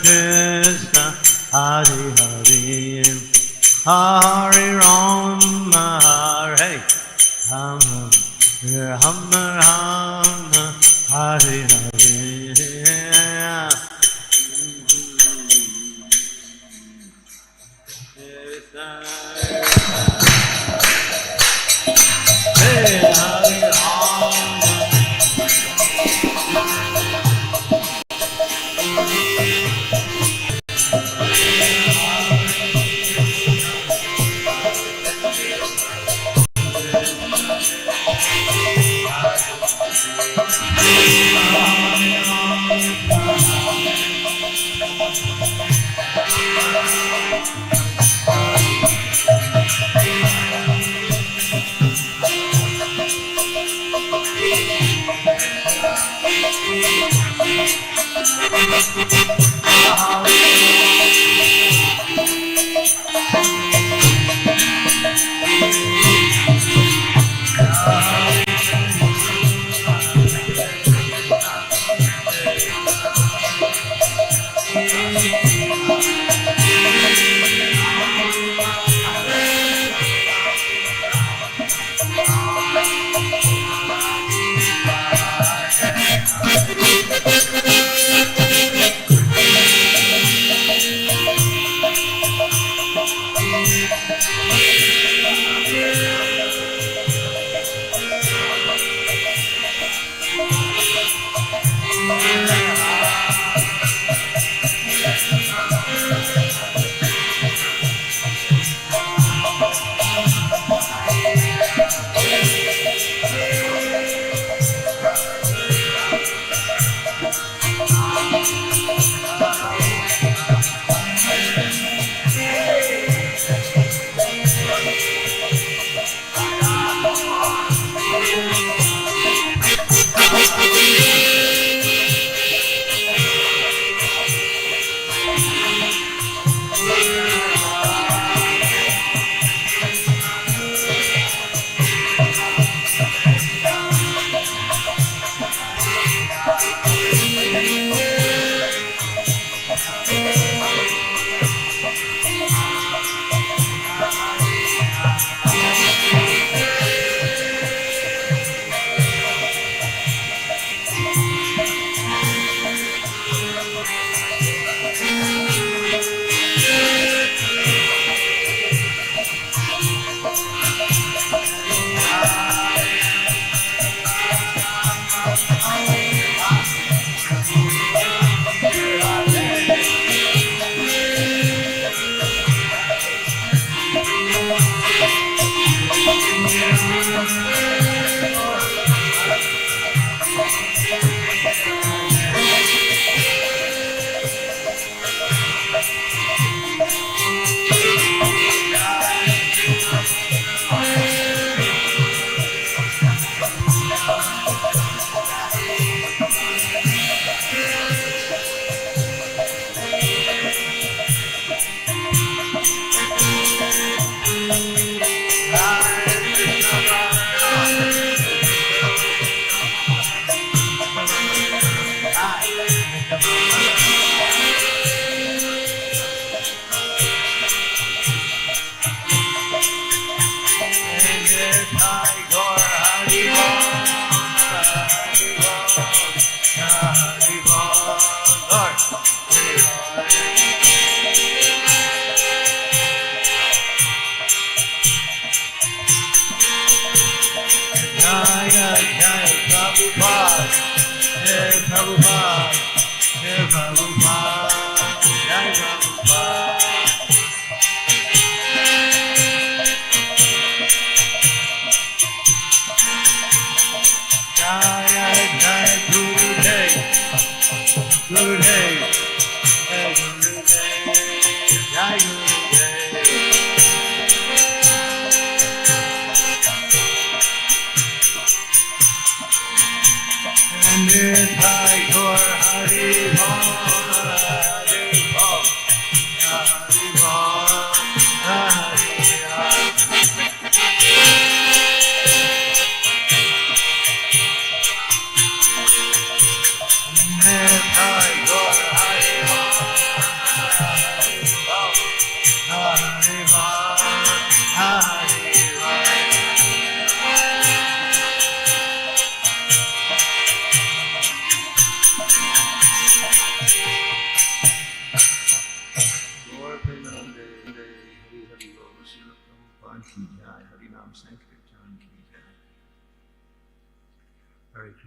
Krishna, Hare Hare, Hare Rama, Hare Rama, Rama Rama, Hare Hare.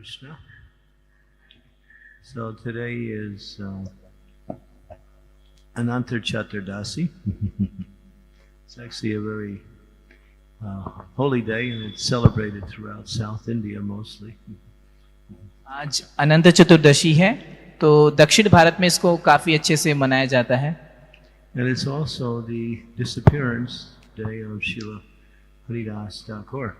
Krishna. So today is Ananta Chaturdasi. It's actually a very holy day, and it's celebrated throughout South India mostly. आज अनंत चतुर्दशी है, तो दक्षिण भारत में इसको काफी अच्छे से मनाया जाता है. And it's also the disappearance day of Srila Haridas Thakur.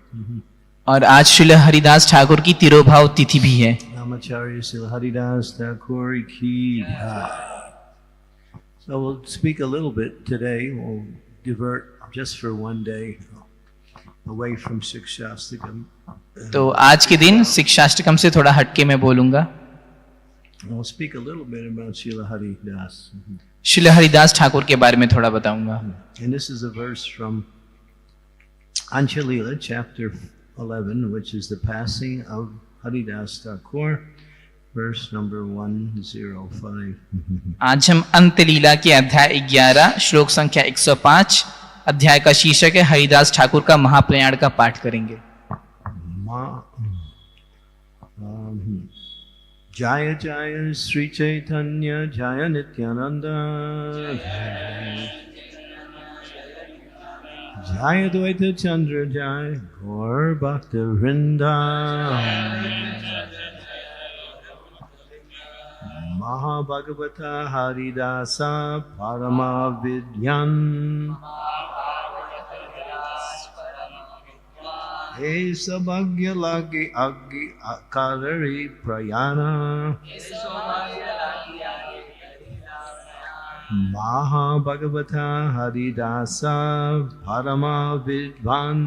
और आज श्रील हरिदास ठाकुर की तिरोभाव तिथि भी है. Namacharya Srila Haridas Thakur ki jai. So we'll speak a little bit today. We'll divert just for one day away from Sikshastikam. तो आज के दिन शिक्षाष्टकम से थोड़ा हटके मैं बोलूंगा. We'll speak a little bit about Srila Haridas. Srila Haridas Thakur के बारे में थोड़ा बताऊंगा. And this is a verse from Anchalila, chapter 11, which is the passing of Haridas Thakur, verse number 105. आज हम अंत लीला के अध्याय 11 श्लोक संख्या 105 अध्याय का शीर्षक है हरिदास ठाकुर का महाप्रयाण का पाठ करेंगे. Jaya Jaya Sri Chaitanya Jaya Nityananda Jaya Dvaita Chandra Jaya Gaur Bhakta Vrinda Mahabhagavata Haridasa Parama Vidyan He sabhagya lagi agi akarari prayana Maha Bhagavata Haridasa Parama Vidvan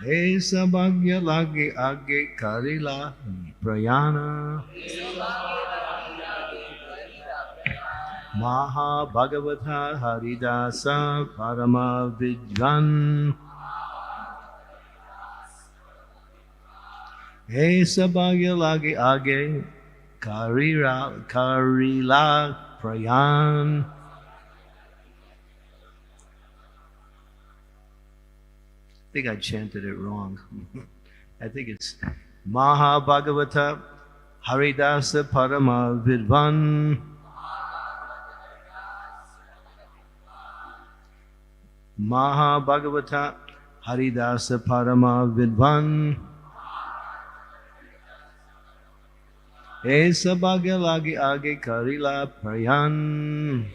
He sabhagya lagi agi karila prayana Maha Bhagavata Haridasa Parama Vidvan He sabhagya lagi age karila prayan. I think I chanted it wrong. I think it's Maha Bhagavata Haridasa Parama Vidvan Maha Bhagavata Haridasa Parama Vidvan Esa Bhagya Lagi Age Karila Prayan.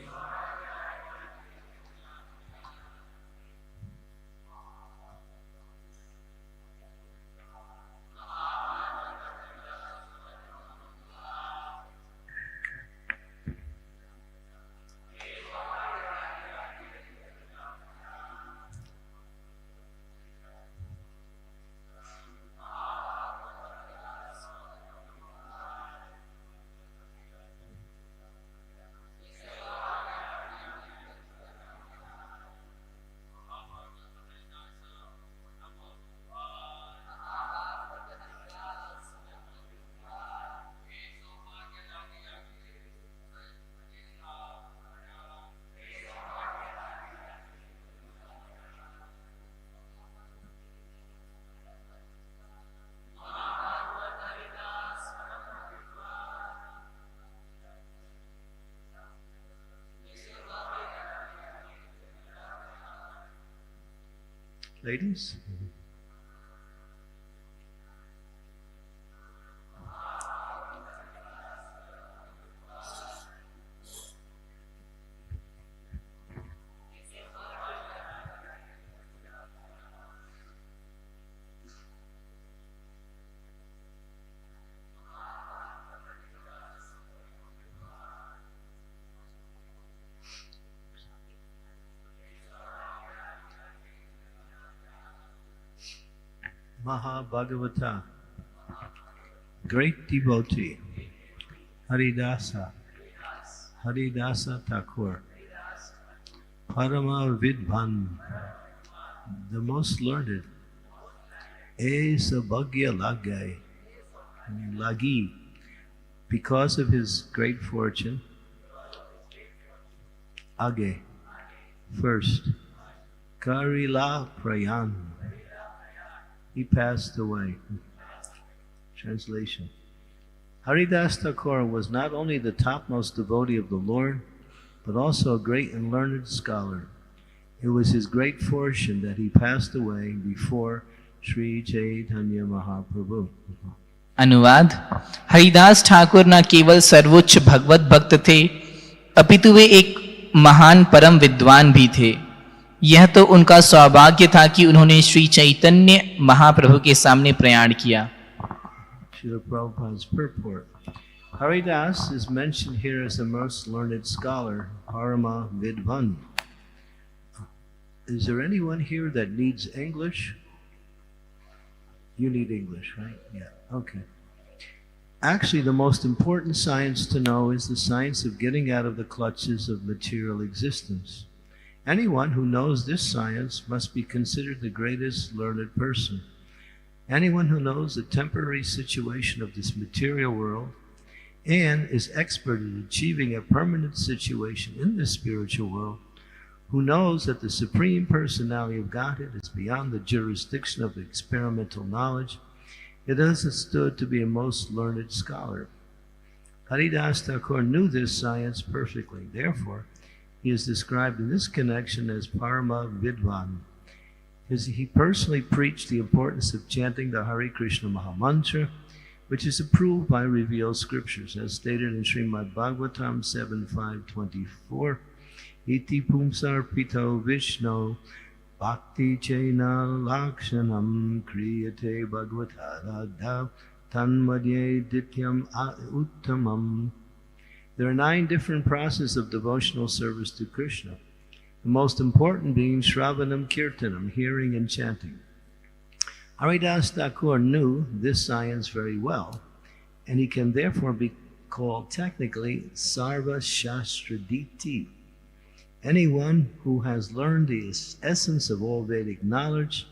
Ladies? Mahabhagavata, great devotee, Haridasa Thakur, Parama Vidvan, the most learned, Sabhagya Lagi, because of his great fortune, Age, first, Karila Prayan, he passed away. Translation. Haridas Thakur was not only the topmost devotee of the Lord, but also a great and learned scholar. It was his great fortune that he passed away before Sri Chaitanya Mahaprabhu. अनुवाद, हरिदास ठाकुर न केवल सर्वोच्च भगवत भक्त थे, अपितु वे एक महान परम विद्वान भी थे। यह तो उनका सौभाग्य था कि उन्होंने श्री चैतन्य महाप्रभु के सामने प्रयाण किया। Srila Prabhupada's purport. Haridas is mentioned here as the most learned scholar, Parama Vidvan. Is there anyone here that needs English? You need English, right? Yeah, okay. Actually, the most important science to know is the science of getting out of the clutches of material existence. Anyone who knows this science must be considered the greatest learned person. Anyone who knows the temporary situation of this material world and is expert in achieving a permanent situation in this spiritual world, who knows that the Supreme Personality of Godhead is beyond the jurisdiction of experimental knowledge, it is understood to be a most learned scholar. Haridas Thakur knew this science perfectly. Therefore, he is described in this connection as Parama Vidvan. He personally preached the importance of chanting the Hare Krishna Mahamantra, which is approved by revealed scriptures, as stated in Srimad Bhagavatam 7.5.24. Iti pumsar pito Vishnu bhakti chena lakshanam kriyate bhagavatarada tanmadye dityam uttamam. There are 9 different processes of devotional service to Krishna. The most important being Shravanam Kirtanam, hearing and chanting. Haridas Thakur knew this science very well, and he can therefore be called technically Sarva Shastraditi. Anyone who has learned the essence of all Vedic knowledge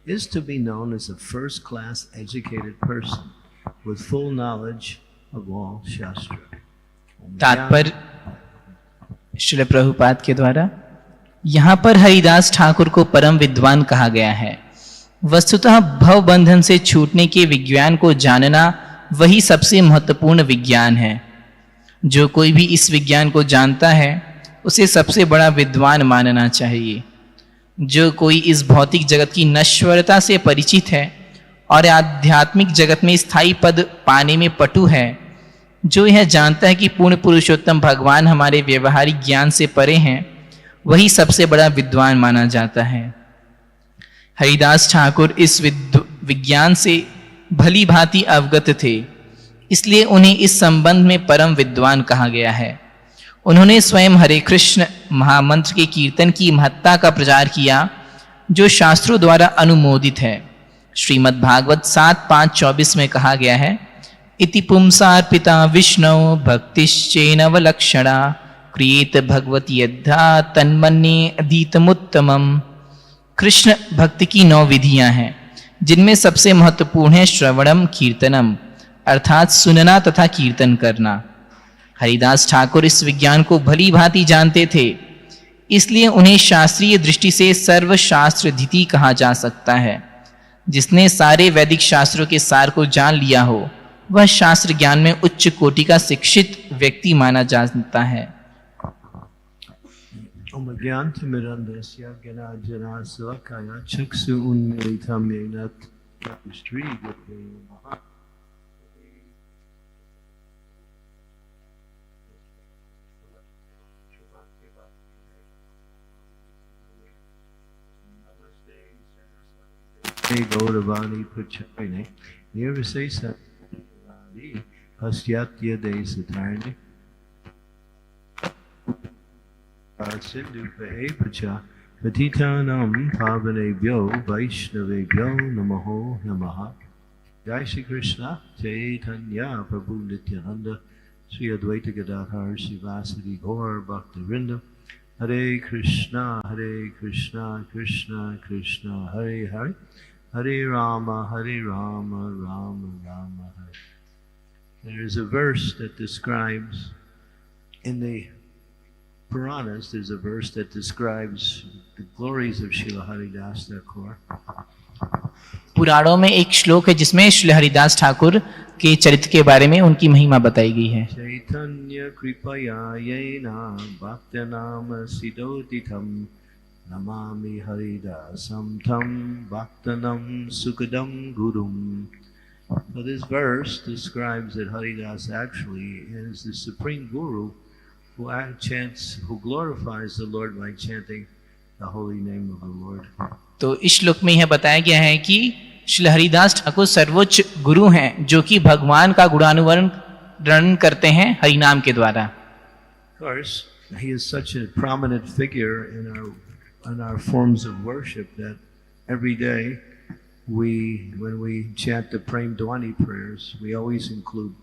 is to be known as a first-class educated person with full knowledge of all Shastra. तात्पर्य श्रील प्रभुपाद के द्वारा यहाँ पर हरिदास ठाकुर को परम विद्वान कहा गया है। वस्तुतः भव बंधन से छूटने के विज्ञान को जानना वही सबसे महत्वपूर्ण विज्ञान है। जो कोई भी इस विज्ञान को जानता है उसे सबसे बड़ा विद्वान मानना चाहिए। जो कोई इस भौतिक जगत की नश्वरता से परिचित है और आध्यात्मिक जगत में स्थायी पद पाने में पटु है, जो यह जानता है कि पूर्ण पुरुषोत्तम भगवान हमारे व्यवहारिक ज्ञान से परे हैं, वही सबसे बड़ा विद्वान माना जाता है। हरिदास ठाकुर इस विज्ञान से भली भांति अवगत थे, इसलिए उन्हें इस संबंध में परम विद्वान कहा गया है। उन्होंने स्वयं हरे कृष्ण महामंत्र के कीर्तन की महत्ता का प्रचार किया, जो शास्त्रों द्वारा अनुमोदित है। श्रीमद् भागवत 7.5.24 में कहा गया है, इति पुंसार्पिता विष्णु भक्तिश्चेनवलक्षणा क्रियेत भगवती यद्धा तन्मन्ये अधीतमुत्तमम्। कृष्ण भक्ति की 9 विधियां हैं, जिनमें सबसे महत्वपूर्ण है श्रवणम कीर्तनम, अर्थात सुनना तथा कीर्तन करना। हरिदास ठाकुर इस विज्ञान को भली भांति जानते थे, इसलिए उन्हें शास्त्रीय दृष्टि से सर्वशास्त्राधीति कहा जा सकता है। जिसने सारे वैदिक शास्त्रों के सार को जान लिया हो, वह शास्त्र ज्ञान में उच्च कोटि का शिक्षित व्यक्ति माना जाता है। Gauravani Pucharine, Nirvisesa Hastyatya Desatarni Sindhupa Epacha Patitanam Pavanebhyo Vaishnavebhyo Namaho Namaha. Jai Shri Krishna Chaitanya Prabhu Nityananda Sri Advaita Gadadhar Sivasadi Gaur Bhakta Vrinda Hare Krishna Krishna Krishna Hare Hare Hare Rama, Rama Rama Hare. There is a verse that describes, in the Puranas, there's a verse that describes the glories of Srila Haridas Thakur. पुराणों में एक श्लोक है जिसमें श्री हरिदास ठाकुर के चरित्र के बारे में उनकी महिमा बताई गई है। चैतन्य कृपया येना भक्तनाम सिदोदितं नमामि हरिदासं तं भक्तनं सुखदं गुरुं। So this verse describes that Haridas actually is the supreme guru who glorifies the Lord by chanting the holy name of the Lord. तो इस श्लोक में यह बताया गया है कि श्री हरिदास ठाकुर सर्वोच्च गुरु हैं जो कि भगवान का गुणानुवर्णन करते हैं हरिनाम के द्वारा। Of course, he is such a prominent figure in our forms of worship that every day when we chant the Prem Dhwani prayers, we always include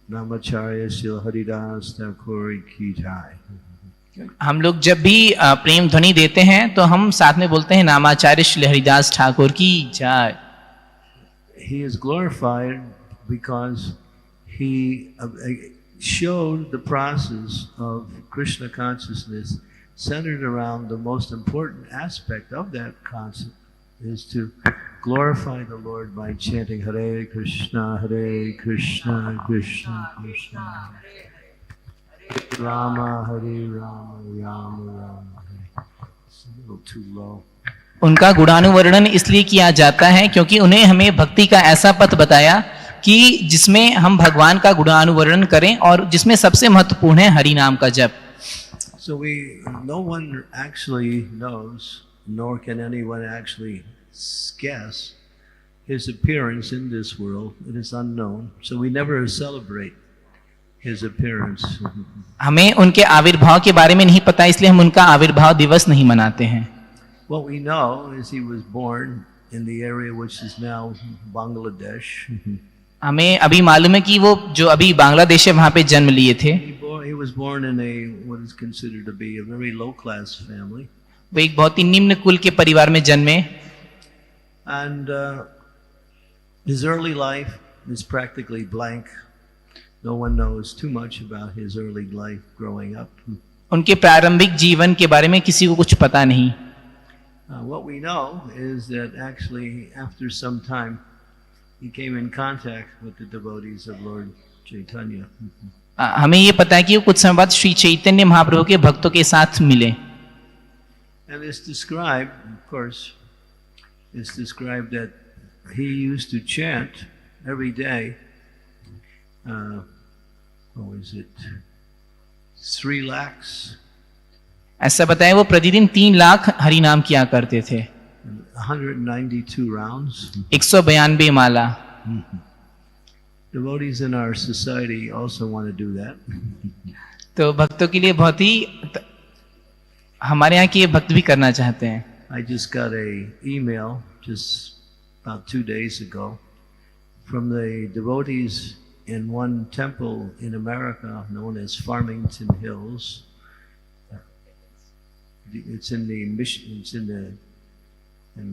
Namacharya Srila Haridas Thakur ki jai. हम लोग जब भी प्रेम ध्वनि देते हैं तो हम साथ में बोलते हैं नामाचार्य श्री हरिदास ठाकुर की जय। He is glorified because he showed the process of Krishna consciousness centered around the most important aspect of that concept is to glorify the Lord by chanting Hare Krishna, Krishna Krishna, Rama, Hare Rama, Rama Rama. It's a little too low. उनका गुणानुवर्णन इसलिए किया जाता है क्योंकि उन्हें हमें भक्ति का ऐसा पथ बताया कि जिसमें हम भगवान का गुणानुवर्णन करें और जिसमें सबसे महत्वपूर्ण है हरि नाम का जप। So no one actually knows, nor can anyone actually guess his appearance in this world. It is unknown. So we never celebrate his appearance. हमें उनके आविर्भाव के बारे में नहीं पता इसलिए हम उनका आविर्भाव दिवस नहीं मनाते हैं। What we know is he was born in the area which is now Bangladesh. हमें अभी मालूम है कि वो जो अभी बांग्लादेश है वहाँ पे जन्म लिए थे। He was born in what is considered to be a very low class family. वो एक बहुत ही निम्न कुल के परिवार में जन्मे। And his early life is practically blank. No one knows too much about his early life growing up. उनके प्रारंभिक जीवन के बारे में किसी को कुछ पता नहीं। What we know is that actually after some time he came in contact with the devotees of Lord Chaitanya. हमें ये पता है कि वो कुछ समय बाद श्री चैतन्य महाप्रभु के भक्तों के साथ मिले। And it's described, of course, it's described that he used to chant every day. What was it? 3 lakhs. ऐसा बताया वो प्रतिदिन 3 लाख हरि नाम किया करते थे। 192 rounds. 192 Mala. Devotees in our society also want to do that. तो भक्तों के लिए बहुत ही हमारे यहाँ के भक्त भी करना चाहते हैं। I just got a email just about 2 days ago from the devotees in one temple in America known as Farmington Hills. It's in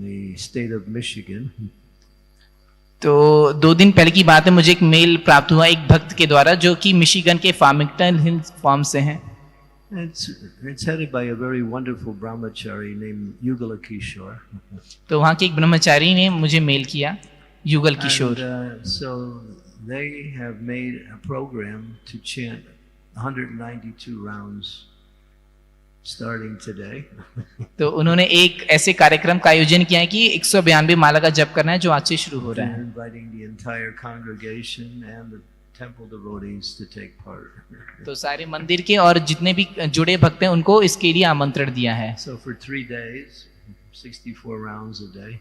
the state of Michigan. तो 2 दिन पहले की बात है, मुझे एक मेल प्राप्त हुआ एक भक्त के द्वारा जो कि मिशिगन के फार्मिंगटन हिल्स फार्म से हैं। It's headed by a very wonderful brahmachari named Yugala Kishore. तो वहाँ के एक ब्रह्मचारी ने मुझे मेल किया, Yugal Kishore. So they have made a program to chant 192 rounds starting today. तो उन्होंने एक ऐसे कार्यक्रम का आयोजन किया है कि 192 माला का जप करना है जो आज से शुरू हो रहा है। Inviting the entire congregation and the temple devotees to take part. तो सारे मंदिर के और जितने भी जुड़े भक्त हैं उनको इसके लिए आमंत्रण दिया है। So for 3 days, 64 rounds a day.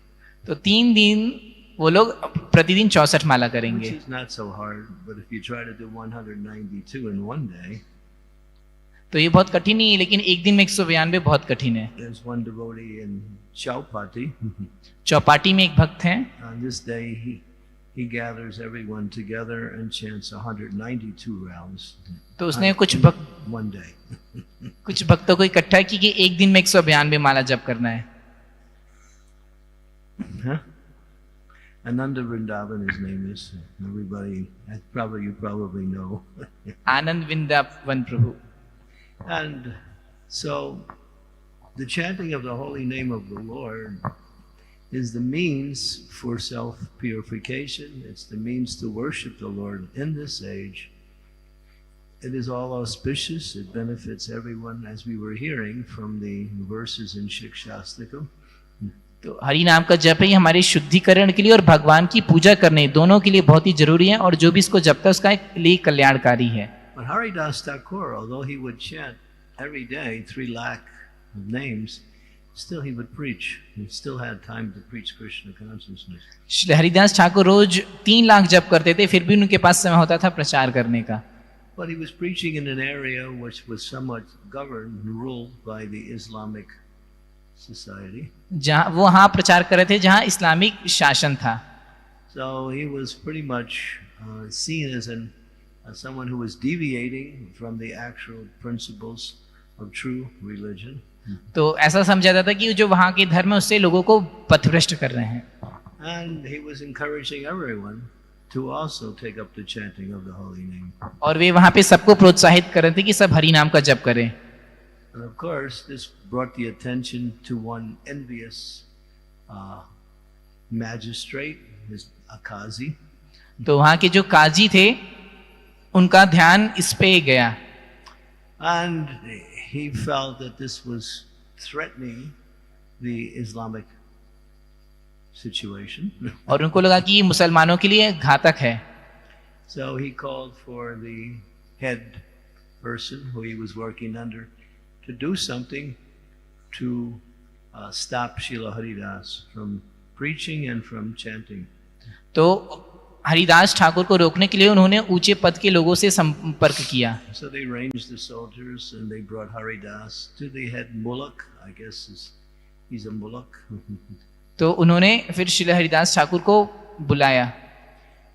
तो 3 दिन वो लोग प्रतिदिन 64 माला करेंगे। Which is not so hard, but if you try to do 192 in one day. तो ये बहुत कठिन नहीं है, लेकिन एक दिन में 192 बहुत कठिन है। There's one devotee in Chaupati. Chowpatty में एक भक्त हैं। On this day he gathers everyone together and chants 192 rounds. तो उसने कुछ one day. कुछ भक्तों को इकट्ठा की कि एक दिन में 192 माला जप करना है। Huh? Ananda Vrindavan, his name is. Everybody, you probably know. Anand Vrindavan Prabhu. And so the chanting of the holy name of the Lord is the means for self-purification. It's the means to worship the Lord in this age. It is all auspicious. It benefits everyone, as we were hearing from the verses in Shikshastakam. तो हरि नाम का जप ही हमारे शुद्धिकरण के लिए और भगवान की पूजा करने दोनों के लिए बहुत ही जरूरी है, और जो भी इसको जपता है उसका लिए कल्याणकारी है. But Haridas Thakur, although he would chant every day 3 lakh names, still he would preach. He still had time to preach Krishna consciousness. Shri Haridas Thakur रोज 3 लाख जप करते थे, फिर भी उनके पास समय होता था प्रचार करने का. But he was preaching in an area which was somewhat governed and ruled by the Islamic society. जहाँ वो हाँ प्रचार कर रहे थे जहाँ इस्लामिक शासन था. So he was pretty much seen as someone who was deviating from the actual principles of true religion. तो ऐसा समझा जाता कि जो वहाँ के धर्म है उससे लोगों को पथभ्रष्ट कर रहे हैं. And he was encouraging everyone to also take up the chanting of the holy name. और वे वहाँ पे सबको प्रोत्साहित कर रहे थे कि सब हरि नाम का जप करें. And of course, this brought the attention to one envious magistrate, his Akazi. तो वहाँ के जो काजी थे उनका ध्यान इस पे गया. And he felt that this was threatening the Islamic situation. और उनको लगा कि ये मुसलमानों के लिए घातक है. So he called for the head person who he was working under to do something to stop Srila Haridas from preaching and from chanting. तो हरिदास ठाकुर को रोकने के लिए उन्होंने ऊंचे पद के लोगों से संपर्क किया. So they arranged the soldiers and they brought Haridas to the head mulak. I guess he's a mulak. तो उन्होंने फिर श्री हरिदास ठाकुर को बुलाया.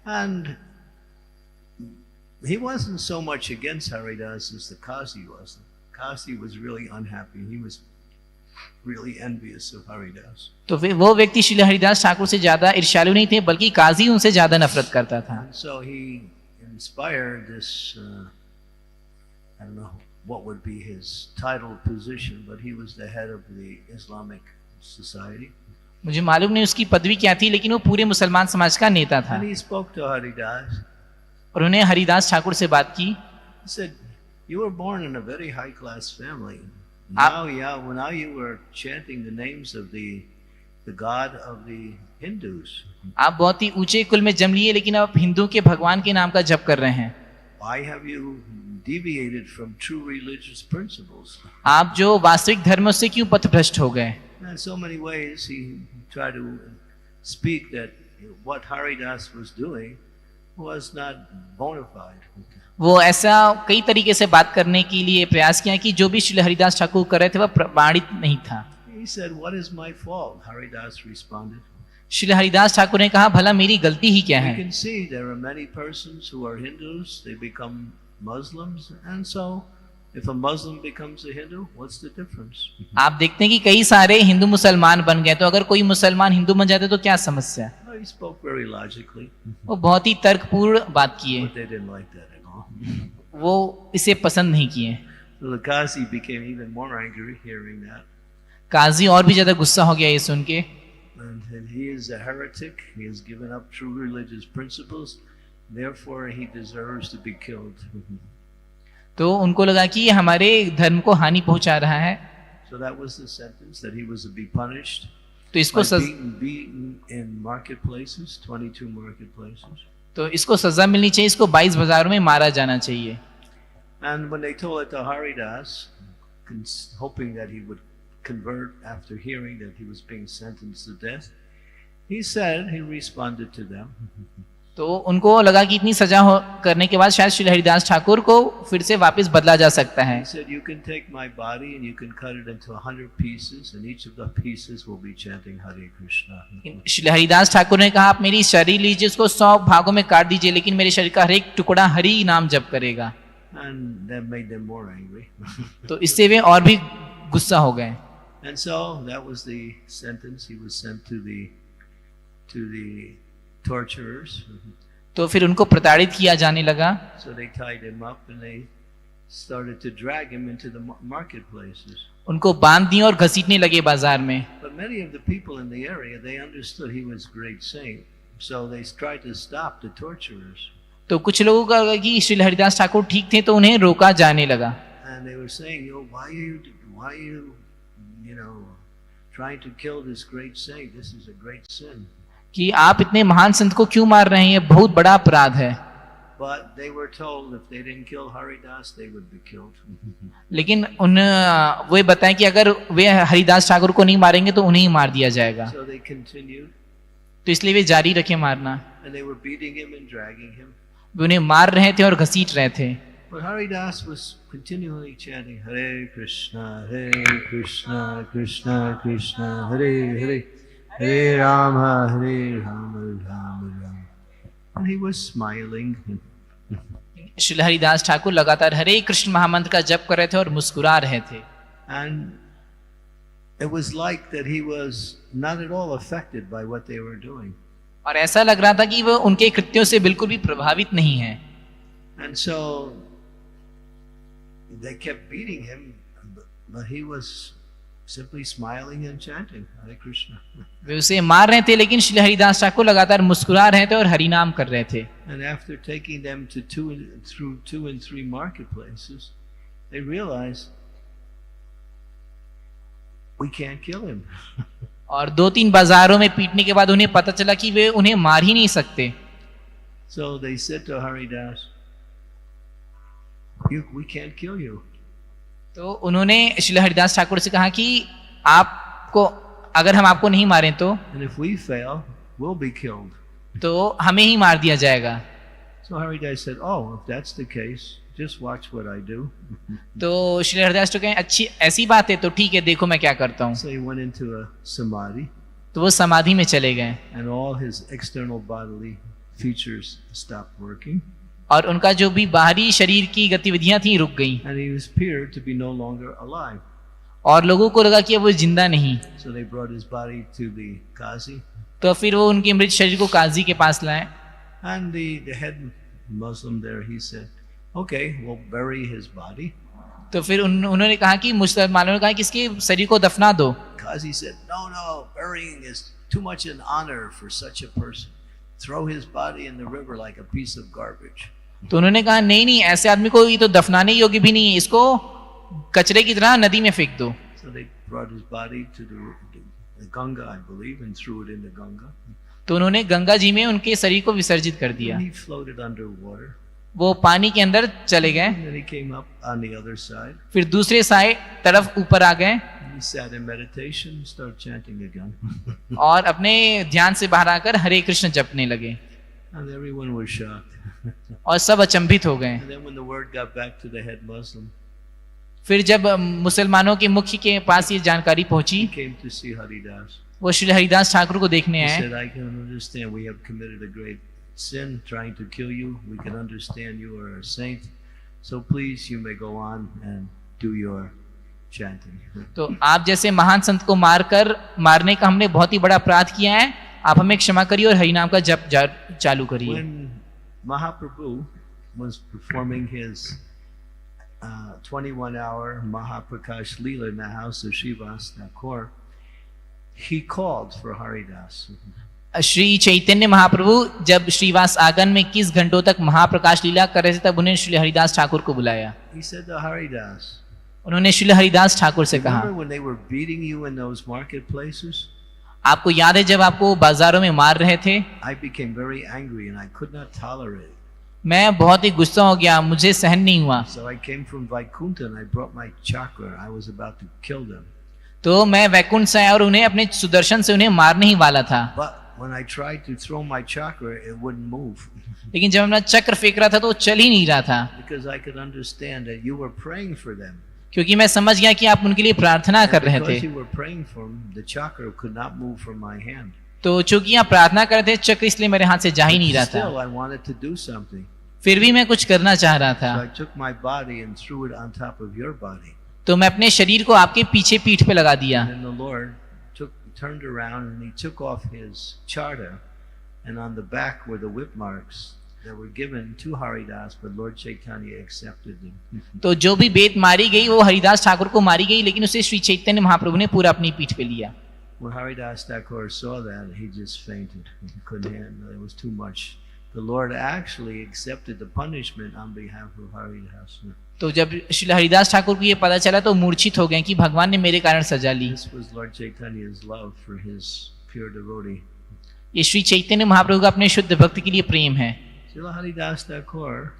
And he wasn't so much against Haridas as the Qazi was. The Qazi was really unhappy. He was really envious of Haridas. तो फिर वो व्यक्ति श्री हरिदास ठाकुर से ज्यादा ईर्ष्यालु नहीं थे, बल्कि काजी उनसे ज्यादा नफरत करता था. And so he inspired this, I don't know what would be his title position, but he was the head of the Islamic society. मुझे मालूम नहीं उसकी पदवी क्या थी, लेकिन वो पूरे मुसलमान समाज का नेता था. And he spoke to Haridas. और उन्हें हरिदास ठाकुर से बात की. He said, "You were born in a very high-class family. Now you were chanting the names of the god of the Hindus. आप बहुत ही ऊंचे कुल में जन्म लिए, लेकिन आप हिंदू के भगवान के नाम का जप कर रहे हैं. Why have you deviated from true religious principles?" आप जो वास्तविक धर्म उससे क्यों पथभ्रष्ट हो गए? In so many ways, he tried to speak that what Haridas was doing was not bona fide. वो ऐसा कई तरीके से बात करने के लिए प्रयास किया कि जो भी श्री हरिदास ठाकुर कर रहे थे वह प्रमाणित नहीं था. He said, "What is my fault?" Haridas responded. Shri Haridas Thakur ने कहा, भला मेरी गलती ही क्या You है? can see there are many persons who are Hindus, they become Muslims, and so if a Muslim becomes a Hindu, what's the difference? आप देखते हैं कि कई सारे हिंदू मुसलमान बन गए, तो अगर कोई मुसलमान हिंदू बन जाते तो क्या समस्या? Well, he spoke very logically, वो बहुत ही तर्कपूर्ण बात किए. but they didn't like that at all. वो इसे पसंद नहीं किए. So the Qazi became even more angry hearing that. काजी और भी ज्यादा गुस्सा हो गया ये सुन के. And he is a heretic. He has given up true religious principles. Therefore, he deserves to be killed. तो उनको लगा कि ये हमारे धर्म को हानि पहुंचा रहा है. So that was the sentence, that he was to be punished तो इसको by beaten in marketplaces, 22 marketplaces. तो इसको सजा मिलनी चाहिए, इसको 22 बाजारों में मारा जाना चाहिए. And when they told it to Haridas, hoping that he would convert after hearing that he was being sentenced to death, he said, he responded to them. तो उनको लगा कि इतनी सजा करने के बाद शायद श्री हरिदास ठाकुर को फिर से वापस बदला जा सकता है. He said, "You can take my body and you can cut it into 100 pieces, and each of the pieces will be chanting Hare Krishna." Shri Haridas Thakur ने कहा, आप मेरी शरीर लीजिए, उसको 100 भागों में काट दीजिए, लेकिन मेरे शरीर का हर एक टुकड़ा हरि नाम जप करेगा. And that made them more angry. तो इससे वे और भी गुस्सा हो गए. And so that was the sentence. He was sent to the torturers. तो फिर उनको प्रताड़ित किया जाने लगा. So they tied him up and they started to drag him into the marketplaces. उनको बांध दिए और घसीटने लगे बाजार में। But many of the people in the area, they understood he was a great saint, so they tried to stop the torturers. तो कुछ लोगों का लगा कि श्री हरिदास ठाकुर ठीक थे तो उन्हें रोका जाने लगा। And they were saying, why are you trying to kill this great saint? This is a great sin. कि आप इतने महान संत को क्यों मार रहे हैं, ये बहुत बड़ा अपराध है। But they were told if they didn't kill Haridas, they would be killed. लेकिन वे बताएं कि अगर वे हरिदास ठाकुर को नहीं मारेंगे तो उन्हें ही मार दिया जाएगा। So they continued. तो इसलिए वे जारी रखे मारना। And they were beating him and dragging him. वे उन्हें मार रहे थे और घसीट रहे थे। But Haridas was continually chanting Hare Krishna, Krishna Krishna, Hare Hare, Hare Rama, Rama Rama. And he was smiling. Shri Haridas Thakur लगातार हरे कृष्ण महामंत्र का जप कर रहे थे और मुस्कुरा रहे थे। And it was like that he was not at all affected by what they were doing. और ऐसा लग रहा था कि वो उनके कृत्यों से बिल्कुल भी प्रभावित नहीं है। And so they kept beating him, but he was simply smiling and chanting Hare Krishna. वे उसे मार रहे थे लेकिन श्री हरिदास ठाकुर लगातार मुस्कुरा रहे थे और हरि नाम कर रहे थे। And after taking them to through 2 and 3 marketplaces, they realized we can't kill him. और 2-3 बाजारों में पीटने के बाद उन्हें पता चला कि वे उन्हें मार ही नहीं सकते। So they said to Haridas, we can't kill you. तो उन्होंने श्री हरिदास ठाकुर से कहा कि आपको अगर हम आपको नहीं मारें तो And if we fail, we'll be killed. तो हमें ही मार दिया जाएगा। So Haridas said, if that's the case, just watch what I do. तो श्री हरिदास ठाकुर कहें अच्छी ऐसी बात है तो ठीक है, देखो मैं क्या करता हूँ। So he went into a samadhi. तो वो समाधि में चले गए। And all his external bodily features stopped working. और उनका जो भी बाहरी शरीर की गतिविधियां थी रुक गई। And he appeared to be no longer alive. और लोगों को लगा कि वो जिंदा नहीं। So they brought his body to the Qazi. तो फिर वो उनके मृत शरीर को काजी के पास लाए। And the head Muslim there, he said, okay, we'll bury his body. तो फिर उन्होंने कहा कि मुसलमानों ने कहा कि इसके शरीर को दफना दो। Qazi said, no, burying is too much an honor for such a person. Throw his body in the river like a piece of garbage. तो उन्होंने कहा नहीं, ऐसे आदमी को ये तो दफनाने योग्य भी नहीं, इसको कचरे की तरह नदी में फेंक दो। So they brought his body to the Ganga, I believe, and threw it in the Ganga. तो उन्होंने गंगा जी में उनके शरीर को विसर्जित कर दिया। And he floated underwater. वो पानी के अंदर चले गए। And then he came up on the other side. फिर दूसरे साइड तरफ ऊपर आ गए। He sat in meditation, started chanting again. और अपने ध्यान से बाहर आकर हरे कृष्ण जपने लगे। And everyone was shocked. और सब अचंभित हो गए। And then when the word got back to the head Muslim, फिर जब मुसलमानों के मुख्य के पास ये जानकारी पहुंची, he came to see Haridas. वो श्री हरिदास ठाकुर को देखने He आए। said, I can understand we have committed a great sin trying to kill you. We can understand you are a saint. So please, you may go on and do your chanting. तो आप जैसे महान संत को मारने का हमने बहुत ही बड़ा अपराध किया है, आप हमें क्षमा करिए और हरि नाम का जप चालू करिए। When Mahaprabhu was performing his 21-hour Mahaprakash Leela in the house of Srivas Thakur, he called for Haridas. Shri Chaitanya Mahaprabhu जब श्रीवास आंगन में किस घंटों तक महाप्रकाश लीला कर रहे थे तब उन्हें श्री हरिदास ठाकुर को बुलाया। He said to Haridas, उन्होंने श्री हरिदास ठाकुर से कहा, remember when they were beating you in those marketplaces? आपको याद है जब आपको बाजारों में मार रहे थे? I became very angry and I could not tolerate it. मैं बहुत ही गुस्सा हो गया, मुझे सहन नहीं हुआ। So I came from Vaikuntha and I brought my chakra. I was about to kill them. तो मैं वैकुंठ से आया और उन्हें अपने सुदर्शन से उन्हें मारने ही वाला था। But when I tried to throw my chakra, it wouldn't move. लेकिन जब मैं चक्र फेंक रहा था तो वो चल ही नहीं रहा था। Because I could understand that you were praying for them. क्योंकि मैं समझ गया कि आप उनके लिए प्रार्थना कर रहे थे। Because you were praying for them, the chakra could not move from my hand. तो चूंकि आप प्रार्थना कर रहे थे, चक्र इसलिए मेरे हाथ से जा ही नहीं रहा था। Still, I wanted to do something. फिर भी मैं कुछ करना चाह रहा था। So I took my body and threw it on top of your body. तो मैं अपने शरीर को आपके पीछे पीठ पे लगा दिया। And then the Lord turned around and he took off his charter, and on the back were the whip marks. that were given to Haridas, but Lord Chaitanya accepted them. तो जो भी बेत मारी गई वो हरिदास ठाकुर को मारी गई, लेकिन उसे श्री चैतन्य महाप्रभु ने पूरा अपनी पीठ पे लिया. When Haridas Thakur saw that, he just fainted. He couldn't handle it. It was too much. The Lord actually accepted the punishment on behalf of Haridas. तो जब श्री हरिदास ठाकुर को ये पता चला तो मूर्छित हो गए कि भगवान ने मेरे कारण सजा ली. This was Lord Chaitanya's love for his pure devotee. ये श्री चैतन्य महाप्रभु का अपने शुद्ध भक्त के लिए प्रेम है. Srila Haridas Thakur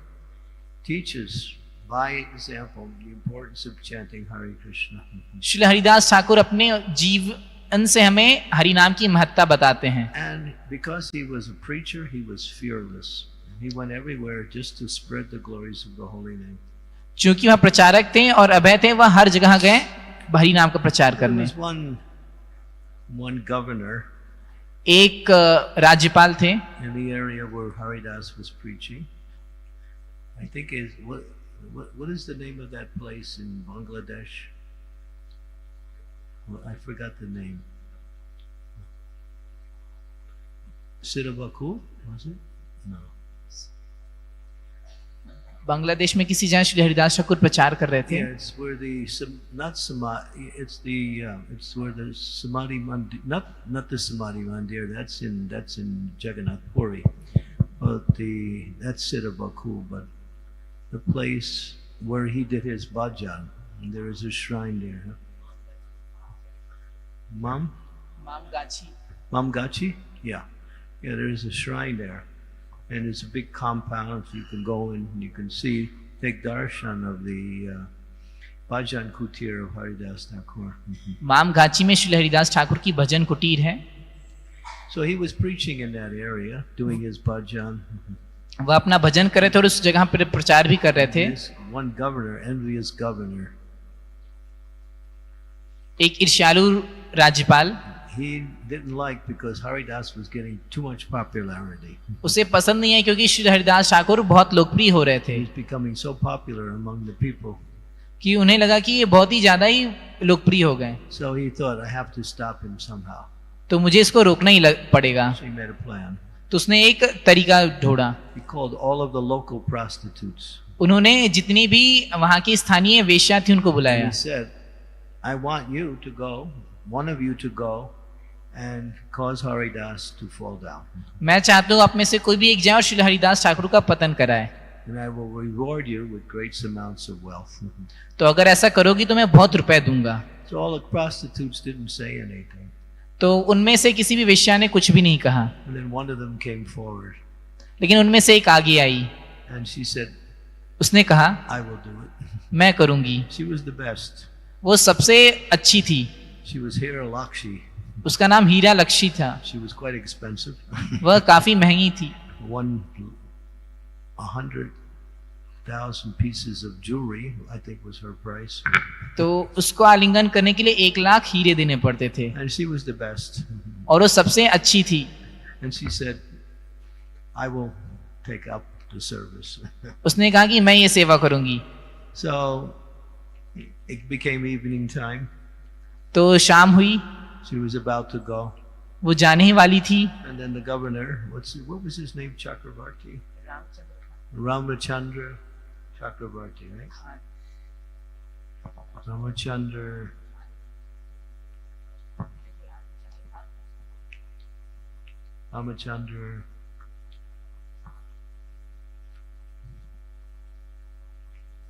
teaches by example the importance of chanting Hare Krishna. Shri Haridas Thakur अपने जीवन से हमें हरि नाम की महत्ता बताते हैं. And because he was a preacher, he was fearless. He went everywhere just to spread the glories of the holy name. क्योंकि वह प्रचारक थे और अभय थे, वह हर जगह गए हरि नाम का प्रचार करने. There was one governor एक राज्यपाल थे in the area where Haridas was preaching. I think is what is the name of that place in Bangladesh? Well, I forgot the name. Sirabaku, was it? No. Bangladesh में किसी जगह श्री हरिदास ठाकुर प्रचार कर रहे थे. Yeah, it's where the not samadhi. It's where the samadhi mandir. Not the samadhi mandir. That's in Jagannath Puri. But that's Sirabaku. But the place where he did his bhajan, and there is a shrine there. Mamgachi. Yeah. There is a shrine there. And it's a big compound, so you can go in and you can see, take darshan of the bhajan kutir of Haridas Thakur. माम घाची में श्री हरिदास ठाकुर की भजन कुटीर है. So he was preaching in that area, doing his bhajan. वह अपना भजन कर रहे थे और उस जगह पर प्रचार भी कर रहे थे. One governor, envious governor. एक ईर्ष्यालु राज्यपाल. He didn't like because Haridas was getting too much popularity. उसे पसंद नहीं है क्योंकि श्री हरिदास ठाकुर बहुत लोकप्रिय हो रहे थे. He's becoming so popular among the people. कि उन्हें लगा कि ये बहुत ही ज्यादा ही लोकप्रिय हो गए. So he thought, I have to stop him somehow. तो मुझे इसको रोकना ही पड़ेगा. So he made a plan. तो उसने एक तरीका ढूंढा. He called all of the local prostitutes. उन्होंने जितनी भी वहाँ की स्थानीय वेश्या थी उनको बुलाया. He said, I want you to go, one of you to go and cause Haridas to fall down. मैं चाहता हूँ आप में से कोई भी एक जाए और श्री हरिदास ठाकुर का पतन कराए. And I will reward you with great amounts of wealth. तो अगर ऐसा करोगी तो मैं बहुत रुपए दूंगा. So all the prostitutes didn't say anything. तो उनमें से किसी भी वेश्या ने कुछ भी नहीं कहा. And then one of them came forward. लेकिन उनमें से एक आगे आई. And she said, उसने कहा, I will do it. मैं करूंगी. She was the best. वो सबसे अच्छी थी. She was Hira Lakshi. उसका नाम हीरा लक्ष्मी था. She was quite expensive. वह काफी महंगी थी. 100,000 pieces of jewelry, I think was her price. तो उसको आलिंगन करने के लिए 1,00,000 हीरे देने पड़ते थे. And she was the best. और वो सबसे अच्छी थी. And she said, I will take up the service. उसने कहा कि मैं ये सेवा करूंगी. So it became evening time. तो शाम हुई. She was about to go. वो जाने ही वाली थी. And then the governor, what was his name? Chakravarti? Ramachandra Chakravarti, right? Ramachandra. Ramachandra.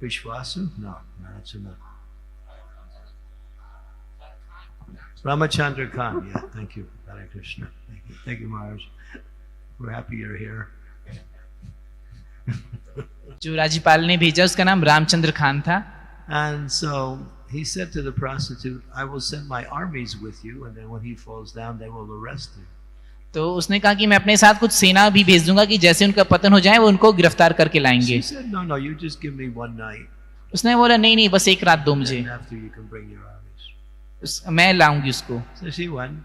Vishwasu? No, that's enough. Ramachandra Khan, yeah, thank you, Hare Krishna. Thank you, Maharaj. We're happy you're here. जो राज्यपाल ने भेजा उसका नाम रामचंद्र खान था. And so he said to the prostitute, I will send my armies with you, and then when he falls down, they will arrest him. तो उसने कहा कि मैं अपने साथ कुछ सेना भी भेज दूंगा कि जैसे उनका पतन हो जाए वो उनको गिरफ्तार करके लाएंगे. She said, no, you just give me one night. उसने बोला नहीं बस एक रात दो मुझे. And after you can bring your armies. मैं लाऊंगी उसको. So she went.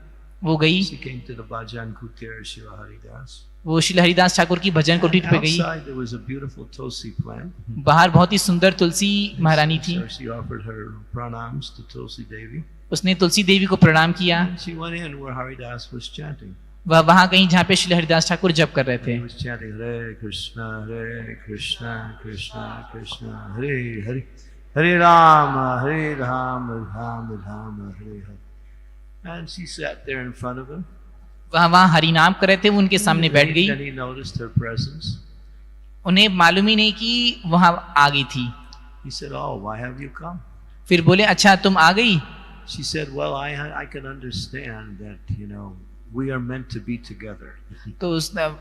वो गई. She came to the Bhajan Kutir Srila Haridas. वो श्री हरिदास ठाकुर की भजन कुटीर पे गई. Outside there was a beautiful tulsi plant. बाहर बहुत ही सुंदर तुलसी महारानी थी. So she offered her pranams to Tulsi Devi. उसने तुलसी देवी को प्रणाम किया. And she went in where Haridas was chanting. वह वहां कहीं जहाँ पे श्री हरिदास ठाकुर जप कर रहे थे। He was chanting Hare Krishna, Krishna Krishna, Hare Hare, Hare Rama, Rama Rama, Hare Hare. And she sat there in front of him. वहाँ हरि नाम कर रहे थे, वो उनके सामने बैठ गई। Then he noticed her presence. उन्हें मालूम ही नहीं कि वहां आ गई थी। He said, "Oh, why have you come?" फिर बोले, अच्छा तुम आ गई? She said, "Well, I can understand that, we are meant to be together. तो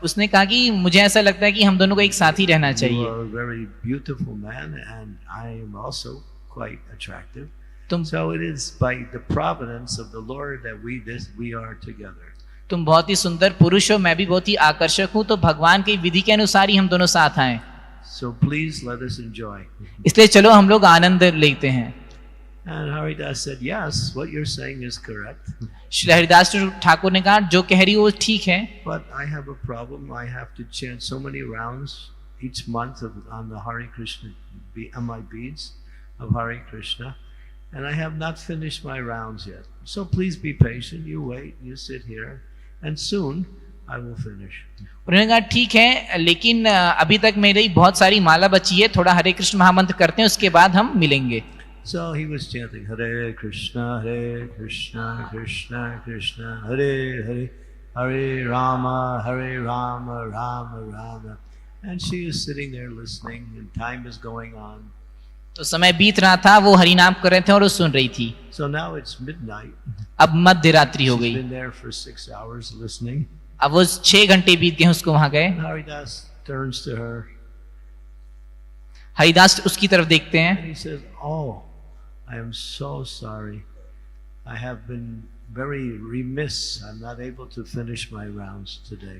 उसने कहा कि मुझे ऐसा लगता है कि हम दोनों को एक साथ ही रहना You चाहिए। are a very beautiful man, and I am also quite attractive. तुम So it is by the providence of the Lord that we are together." तुम बहुत ही सुंदर पुरुष हो, मैं भी बहुत ही आकर्षक हूँ, तो भगवान की विधि के अनुसार ही हम दोनों साथ आए। So please let us enjoy. इसलिए चलो हम लोग आनंद लेते हैं। And Haridas said, "Yes, what you're saying is correct. Shri Haridas Thakur ने कहा, जो कह रही हो वो ठीक है, But I have a problem. I have to chant so many rounds each month on the Hare Krishna, on my beads of Hare Krishna, and I have not finished my rounds yet. So please be patient. You wait. You sit here, and soon I will finish." उन्होंने कहा ठीक है, लेकिन अभी तक मेरी बहुत सारी माला बची है, थोड़ा हरे कृष्ण महामंत्र करते हैं, उसके बाद हम मिलेंगे। So he was chanting Hare Krishna, Krishna Krishna, Hare Hare, Hare Rama, Rama Rama. And she is sitting there listening, and time is going on. तो समय बीत रहा था, वो हरि नाम कर रहे थे और वो सुन रही थी। So now it's midnight. अब मध्य रात्रि हो गई। She's been there for 6 hours listening. अब वो 6 घंटे बीत गए, उसको वहां गए। Haridas turns to her. Haridas उसकी तरफ देखते हैं। And he says, "Oh, I am so sorry. I have been very remiss. I'm not able to finish my rounds today."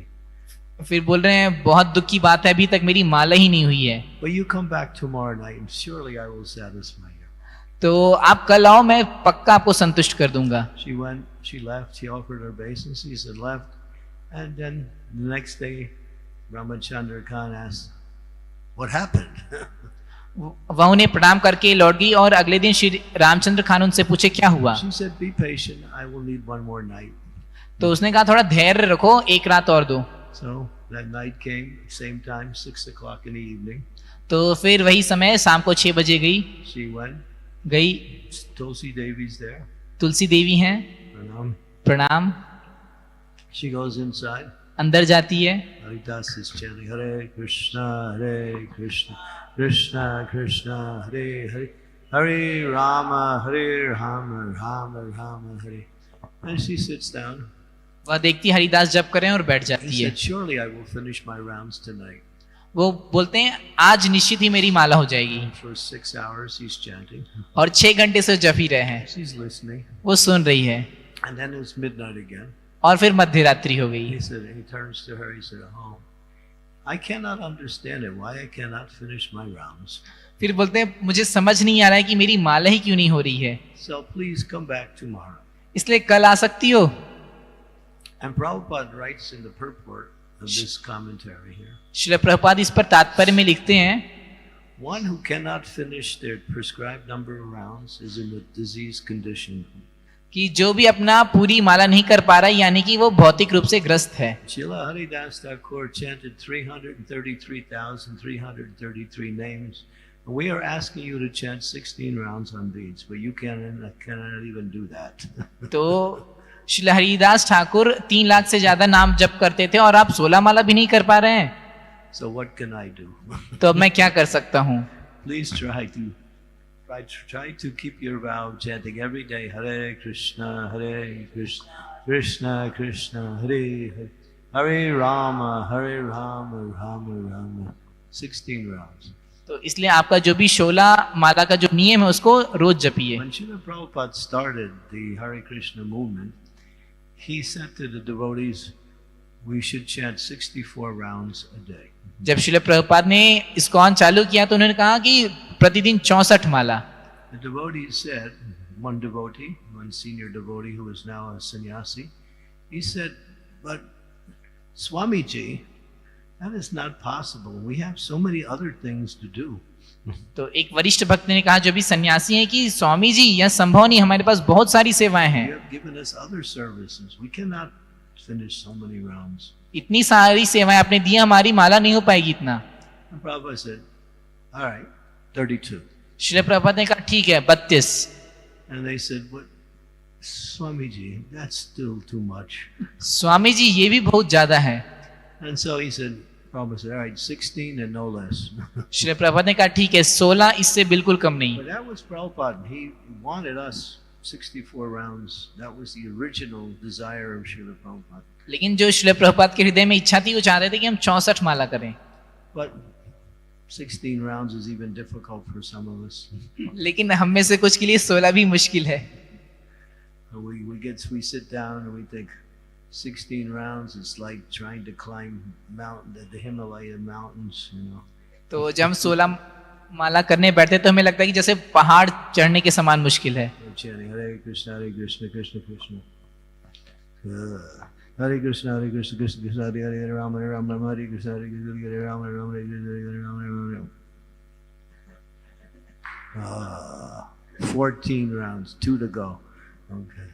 फिर बोल रहे हैं, बहुत दुख की बात है, अभी तक मेरी माला ही नहीं हुई है। But you come back tomorrow night, and surely I will satisfy you. तो आप कल आओ, मैं पक्का आपको संतुष्ट कर दूंगा। She went. She left. She offered her obeisance. She left, and then the next day, Ramachandra Khan asked, "What happened?" वह उन्हें प्रणाम करके लौट गई और अगले दिन श्री रामचंद्र खान उनसे पूछे क्या हुआ। She said, "Be patient. I will need one more night." तो उसने कहा थोड़ा धैर्य रखो, एक रात और दो। So that night came, same time, 6 o'clock in the evening. तो फिर वही समय शाम को 6 बजे गई। She went. गई, Tulsi Devi's there. Tulsi Devi हैं, Pranam. प्रणाम। She goes inside. अंदर जाती है। Haridas is chanting Hare Krishna, Krishna Krishna, Hare Hare, Hare Rama, Rama Rama, Hare. And she sits down. वह देखती हरिदास जप करें और बैठ He जाती है। said, "Surely I will finish my rounds tonight." वो बोलते हैं, आज निश्चित ही मेरी माला हो जाएगी। And for 6 hours he's chanting. और 6 घंटे से जप ही रहे हैं। She's listening. वो सुन रही है। And then it was midnight again. और फिर मध्य रात्रि हो गई। He turns to her. He said, "Oh, I cannot understand it. Why I cannot finish my rounds." फिर बोलते हैं, मुझे समझ नहीं आ रहा है कि मेरी माला ही क्यों नहीं हो रही है, So please come back tomorrow. इसलिए कल आ सकती हो। And Prabhupada writes in the purport of this commentary here, Srila Prabhupada इस पर तात्पर्य में लिखते हैं, one who cannot finish their prescribed number of rounds is in a disease condition. कि जो भी अपना पूरी माला नहीं कर पा रहा है, यानी कि वो भौतिक रूप से ग्रस्त है। Srila Haridas Thakur chanted 333,333 names. We are asking you to chant 16 rounds on beads, but you cannot even do that. तो श्री हरिदास ठाकुर 3 लाख से ज्यादा नाम जप करते थे और आप 16 माला भी नहीं कर पा रहे हैं। So what can I do? तो अब मैं क्या कर सकता हूँ? Please try to keep your vow, chanting every day Hare Krishna, Krishna Krishna, Hare Hare, Hare Rama, Rama Rama. 16 rounds. तो इसलिए आपका जो भी 16 माला का जो नियम है उसको रोज जपिए। When Srila Prabhupada started the Hare Krishna movement, he said to the devotees, we should chant 64 rounds a day. जब श्रील प्रभुपाद ने ISKCON चालू किया तो उन्होंने कहा कि प्रतिदिन 64 माला। The devotees said, one senior devotee who is now a sannyasi, he said, "But Swamiji, that is not possible. We have so many other things to do." तो एक वरिष्ठ भक्त ने कहा, जो भी सन्यासी हैं, कि स्वामी जी यह संभव नहीं, हमारे पास बहुत सारी सेवाएं हैं। You have given us other services. We cannot finish so many rounds. इतनी सारी सेवाएं आपने दी, हमारी माला नहीं हो पाएगी इतना। And Prabhupada said, all right, 32. Srila Prabhupada ने कहा ठीक है 32। And they said, what? Swamiji, that's still too much. Swami ji ये भी बहुत ज्यादा है। And so he said, Prabhupada said, all right, 16 and no less. Srila Prabhupada ने कहा ठीक है 16, इससे बिल्कुल कम नहीं। But that was Prabhupada. He wanted us 64 rounds. That was the original desire of Srila Prabhupada. लेकिन जो श्रील प्रभुपाद के हृदय में इच्छा थी, वो चाह रहे थे कि हम 64 माला करें। But 16 rounds is even difficult for some of us. लेकिन हम में से कुछ के लिए 16 भी मुश्किल है। We sit down and we think 16 rounds is like trying to climb the Himalayan mountains, you know. तो जब हम 16 माला करने बैठते तो हमें लगता है कि जैसे पहाड़ चढ़ने के समान मुश्किल है। हरे Krishna Krishna Krishna Hare Krishna Krishna Krishna Hare Hare Ram Ram Hare Krishna Hare Krishna Hare Ram Ram Hare Krishna Hare Ram 14 rounds, 2 to go. Okay.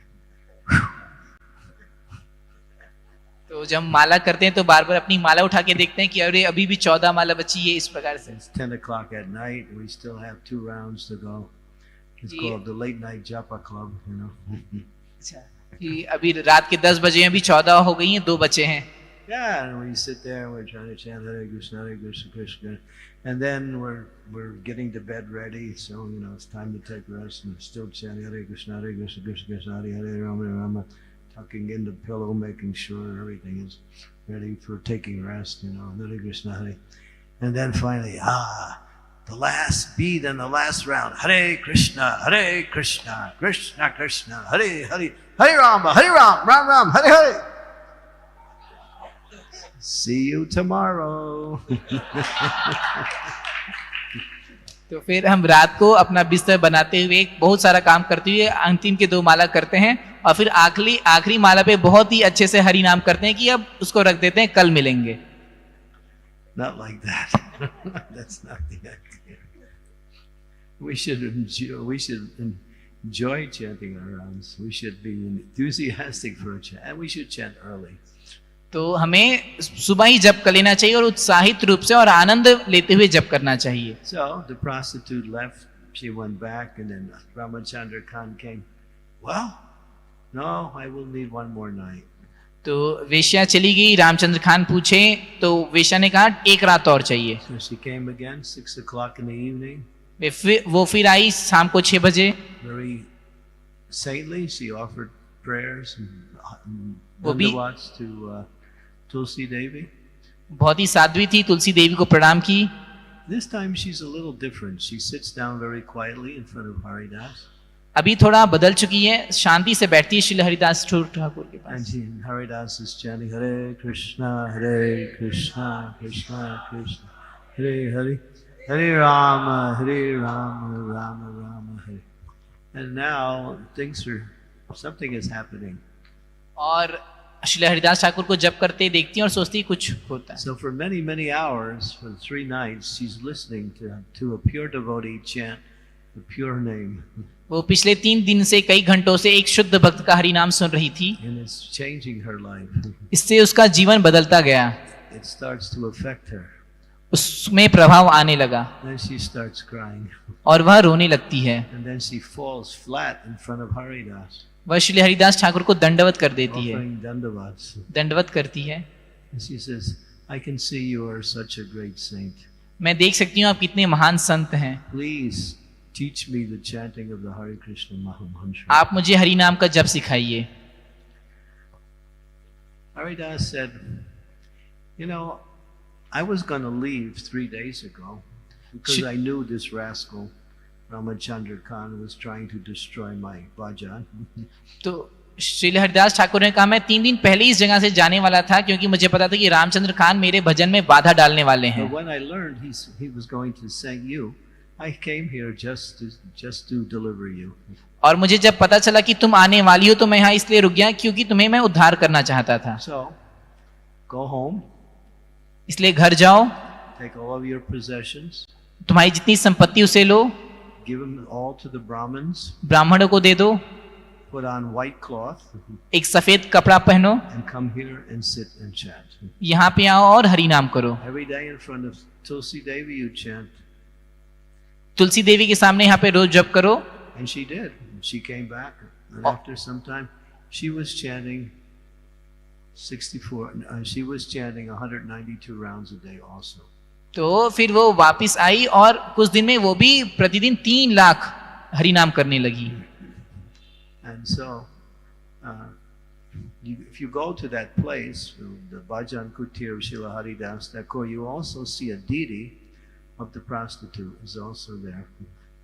तो जब माला करते हैं तो बार बार अपनी माला उठा के देखते हैं कि अरे अभी भी 14 माला बची है, इस प्रकार से। It's 10 o'clock at night. We still have 2 rounds to go. It's called the late night japa club, you know. अच्छा, कि अभी रात के 10 बजे हैं, अभी 14 हो गई हैं, 2 बचे हैं। Yeah, and we sit there and we're trying to chant Hare Krishna Krishna, and then we're getting to bed ready, so you know it's time to take rest, and still chanting Hare Krishna Krishna Krishna Hare Hare Rama Rama, tucking in the pillow, making sure everything is ready for taking rest, you know, Hare Krishna Hare, and then finally the last beat and the last round, Hare Krishna Krishna Krishna Hare Hare Hare Rama Ram Ram Hare Hare. See you tomorrow. तो फिर हम रात को अपना बिस्तर बनाते हुए बहुत सारा काम करते हुए अंतिम के 2 माला करते हैं, और फिर आखिरी माला पे बहुत ही अच्छे से हरि नाम करते हैं कि अब उसको रख देते हैं, कल मिलेंगे। Not like that. That's not the idea. We should enjoy chanting our rounds. We should be enthusiastic for a chant, and we should chant early. तो हमें सुबह ही जप कर लेना चाहिए और उत्साहित रूप से और आनंद लेते हुए जप करना चाहिए। So the prostitute left. She went back, and then Ramachandra Khan came. Well, no, I will need one more night. तो वेश्या चली गई, रामचंद्र खान पूछे तो वेश्या ने कहा 1 रात और चाहिए। So she came again, 6 o'clock in the evening. वो फिर आई शाम को 6 बजे। Very saintly, she offered prayers and dandavats to Tulsi Devi. बहुत ही साध्वी थी, तुलसी देवी को प्रणाम की। This time she's a little different. She sits down very quietly in front of Haridas. अभी थोड़ा बदल चुकी है, शांति से बैठती है श्रील हरिदास ठाकुर के पास। And Haridas is chanting Hare Krishna Krishna Krishna Hare Hare Hare Rama Rama Rama Hare. And now something is happening. और श्रील हरिदास ठाकुर को जप करते देखती हैं और सोचती कुछ होता है। So for many hours, for 3 nights, she's listening to a pure devotee chant the pure name. वो पिछले 3 दिन से कई घंटों से एक शुद्ध भक्त का हरि नाम सुन रही थी। And it's changing her life. इससे उसका जीवन बदलता गया। It starts to affect her. उसमें प्रभाव आने लगा। Then she starts crying. और वह रोने लगती है। And then she falls flat in front of Haridas. वह श्री हरिदास ठाकुर को दंडवत कर देती है, दंडवत करती है। She says, I can see you are such a great saint. मैं देख सकती हूँ आप कितने महान संत हैं। Please teach me the chanting of the Hare Krishna Mahamantra. आप मुझे हरि नाम का जप सिखाइए। Haridas said, you know, I was going to leave 3 days ago because I knew this rascal Ramachandra Khan was trying to destroy my bhajan. तो श्रील हरिदास ठाकुर ने कहा मैं 3 दिन पहले इस जगह से जाने वाला था क्योंकि मुझे पता था कि रामचंद्र खान मेरे भजन में बाधा डालने वाले हैं। But when I learned he was going to sing you, I came here just to deliver you. और मुझे जब पता चला कि तुम आने वाली हो तो मैं यहाँ इसलिए रुक गया क्योंकि तुम्हें मैं उद्धार करना चाहता था। So go home. इसलिए घर जाओ, take all of your possessions, तुम्हारी जितनी संपत्ति उसे लो, give them all to the Brahmins, ब्राह्मणों को दे दो, put on white cloth एक सफेद कपड़ा पहनो, and come here and sit and chant. यहाँ पे आओ और हरि नाम करो. Every day in front of Tulsi Devi you chant. Tulsi Devi के सामने यहाँ पे रोज जप करो. And she did. She came back, and after some time, she was chanting 64. She was chanting 192 rounds a day also. तो फिर वो वापस आई और कुछ दिन में वो भी प्रतिदिन 3 लाख हरि नाम करने लगी. And so, if you go to that place, the Bhajan Kutir of Srila Haridas Thakur, you also see a deity of the prostitute is also there.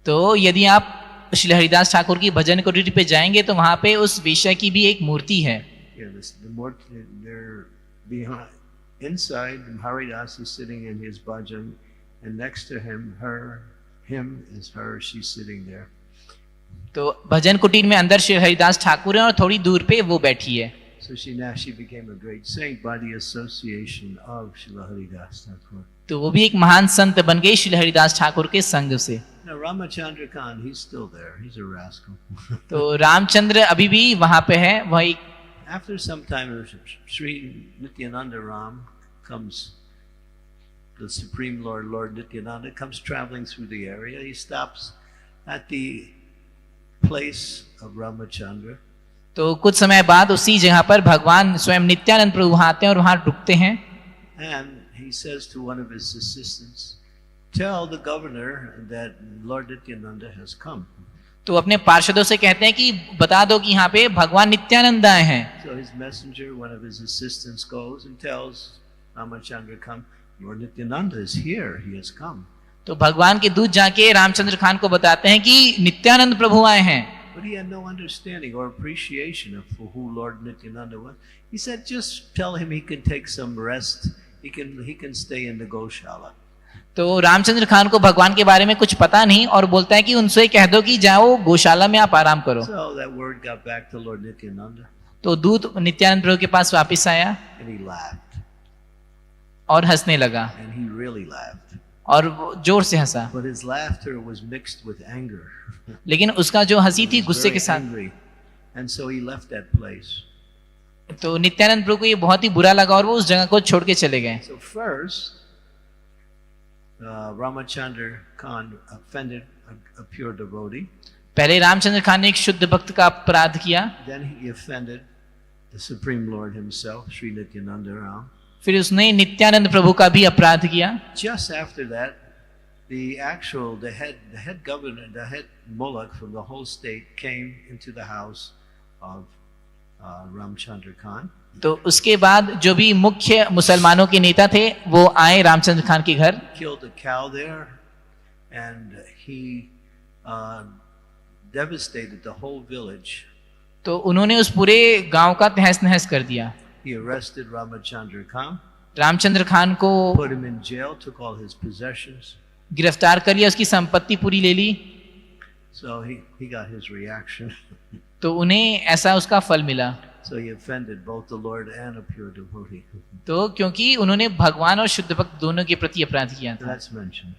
तो यदि आप श्री हरिदास ठाकुर की भजन कुटीर पे जाएंगे तो वहां पे उस वेश्या की भी एक मूर्ति है. They're behind, inside, Haridas is sitting in his bhajan, and next to him, him is her. She's sitting there. तो भजन कुटीर में अंदर श्री हरिदास ठाकुर है और थोड़ी दूर पे वो बैठी है. So she became a great saint by the association of Srila Haridas Thakur. तो वो भी एक महान संत बन गई श्री हरिदास ठाकुर के संग से. Now Ramachandra Khan, he's still there. He's a rascal. तो रामचंद्र अभी भी वहां पे है. वह एक After some time, Sri Nityananda Ram comes, the Supreme Lord, Lord Nityananda, comes traveling through the area. He stops at the place of Ramachandra. तो कुछ समय बाद उसी जगह पर भगवान स्वयं नित्यानंद प्रभु आते हैं और वहां रुकते हैं. And he says to one of his assistants, tell the governor that Lord Nityananda has come. तो अपने पार्षदों से कहते हैं कि बता दो कि यहाँ पे भगवान नित्यानंद आए हैं. So his messenger, one of his assistants, goes and tells Ramachandra, come, Lord Nityananda is here, he has come. तो भगवान के दूत जाके रामचंद्र खान को बताते हैं कि नित्यानंद प्रभु आए हैं. But he had no understanding or appreciation of who Lord Nityananda was. He said, just tell him he can take some rest. He can stay in the Goshala. तो रामचंद्र खान को भगवान के बारे में कुछ पता नहीं और बोलता है कि उनसे कह दो कि जाओ गौशाला में आप आराम करो. So that word got back to Lord Nityananda. तो दूत नित्यानंद प्रभु के पास वापस आया And he laughed. और हंसने लगा. And he really laughed. और वो जोर से हंसा. But his laughter was mixed with anger. लेकिन उसका जो हंसी थी गुस्से के साथ. And so he left that place. तो नित्यानंद प्रभु को ये बहुत ही बुरा लगा और वो उस जगह को छोड़ के चले गए. So first, Ramachandra Khan offended a pure devotee. पहले रामचंद्र खान ने एक शुद्ध भक्त का अपराध किया. Then he offended the Supreme Lord himself, Sri Nityananda Ram. फिर उसने नित्यानंद प्रभु का भी अपराध किया. Just after that, the head governor, the head mullah from the whole state came into the house of Ramchandra Khan. तो उसके बाद जो भी मुख्य मुसलमानों के नेता थे वो आए रामचंद्र खान के घर. Killed a cow there, and he devastated the whole village. तो उन्होंने उस पूरे गांव का तहस नहस कर दिया. He arrested Ramachandra Khan. Ramchandra Khan को put him in jail, took all his possessions. गिरफ्तार कर लिया, उसकी संपत्ति पूरी ले ली. So he got his reaction. तो उन्हें ऐसा उसका फल मिला. So he offended both the Lord and a pure devotee. तो क्योंकि उन्होंने भगवान और शुद्ध भक्त दोनों के प्रति अपराध किया था. That's mentioned.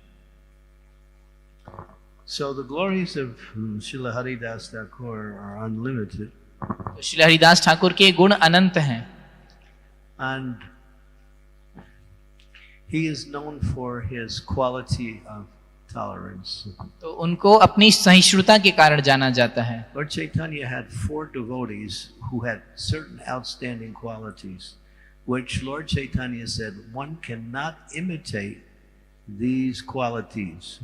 So the glories of Srila Haridas Thakur are unlimited. Shri Haridas Thakur के गुण अनंत हैं. And he is known for his quality of tolerance. तो उनको अपनी सहिष्णुता के कारण जाना जाता है. Lord Chaitanya had 4 devotees who had certain outstanding qualities, which Lord Chaitanya said one cannot imitate these qualities.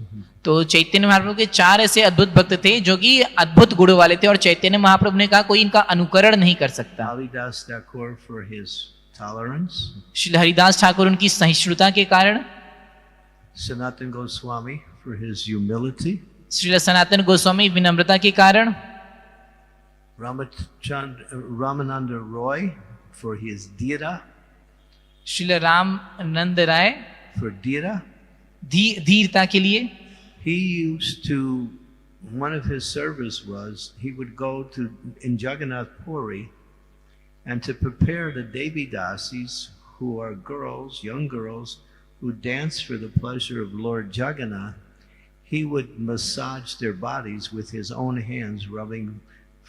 तो चैतन्य महाप्रभु के 4 ऐसे अद्भुत भक्त थे जो कि अद्भुत गुण वाले थे और चैतन्य महाप्रभु ने कहा कोई इनका अनुकरण नहीं कर सकता. Haridas Thakur for his tolerance. Shri Haridas Thakur उनकी सहिष्णुता के कारण. Sanatana Goswami for his humility. Shri Sanatan Goswami विनम्रता के कारण. Ramananda Roy for his dira. Shri Ramanand Rai for dira. धीरता के लिए. He used to, one of his service was he would go to in Jagannath Puri and to prepare the Devi Dasis, who are girls, young girls, who dance for the pleasure of Lord Jagannath. He would massage their bodies with his own hands, rubbing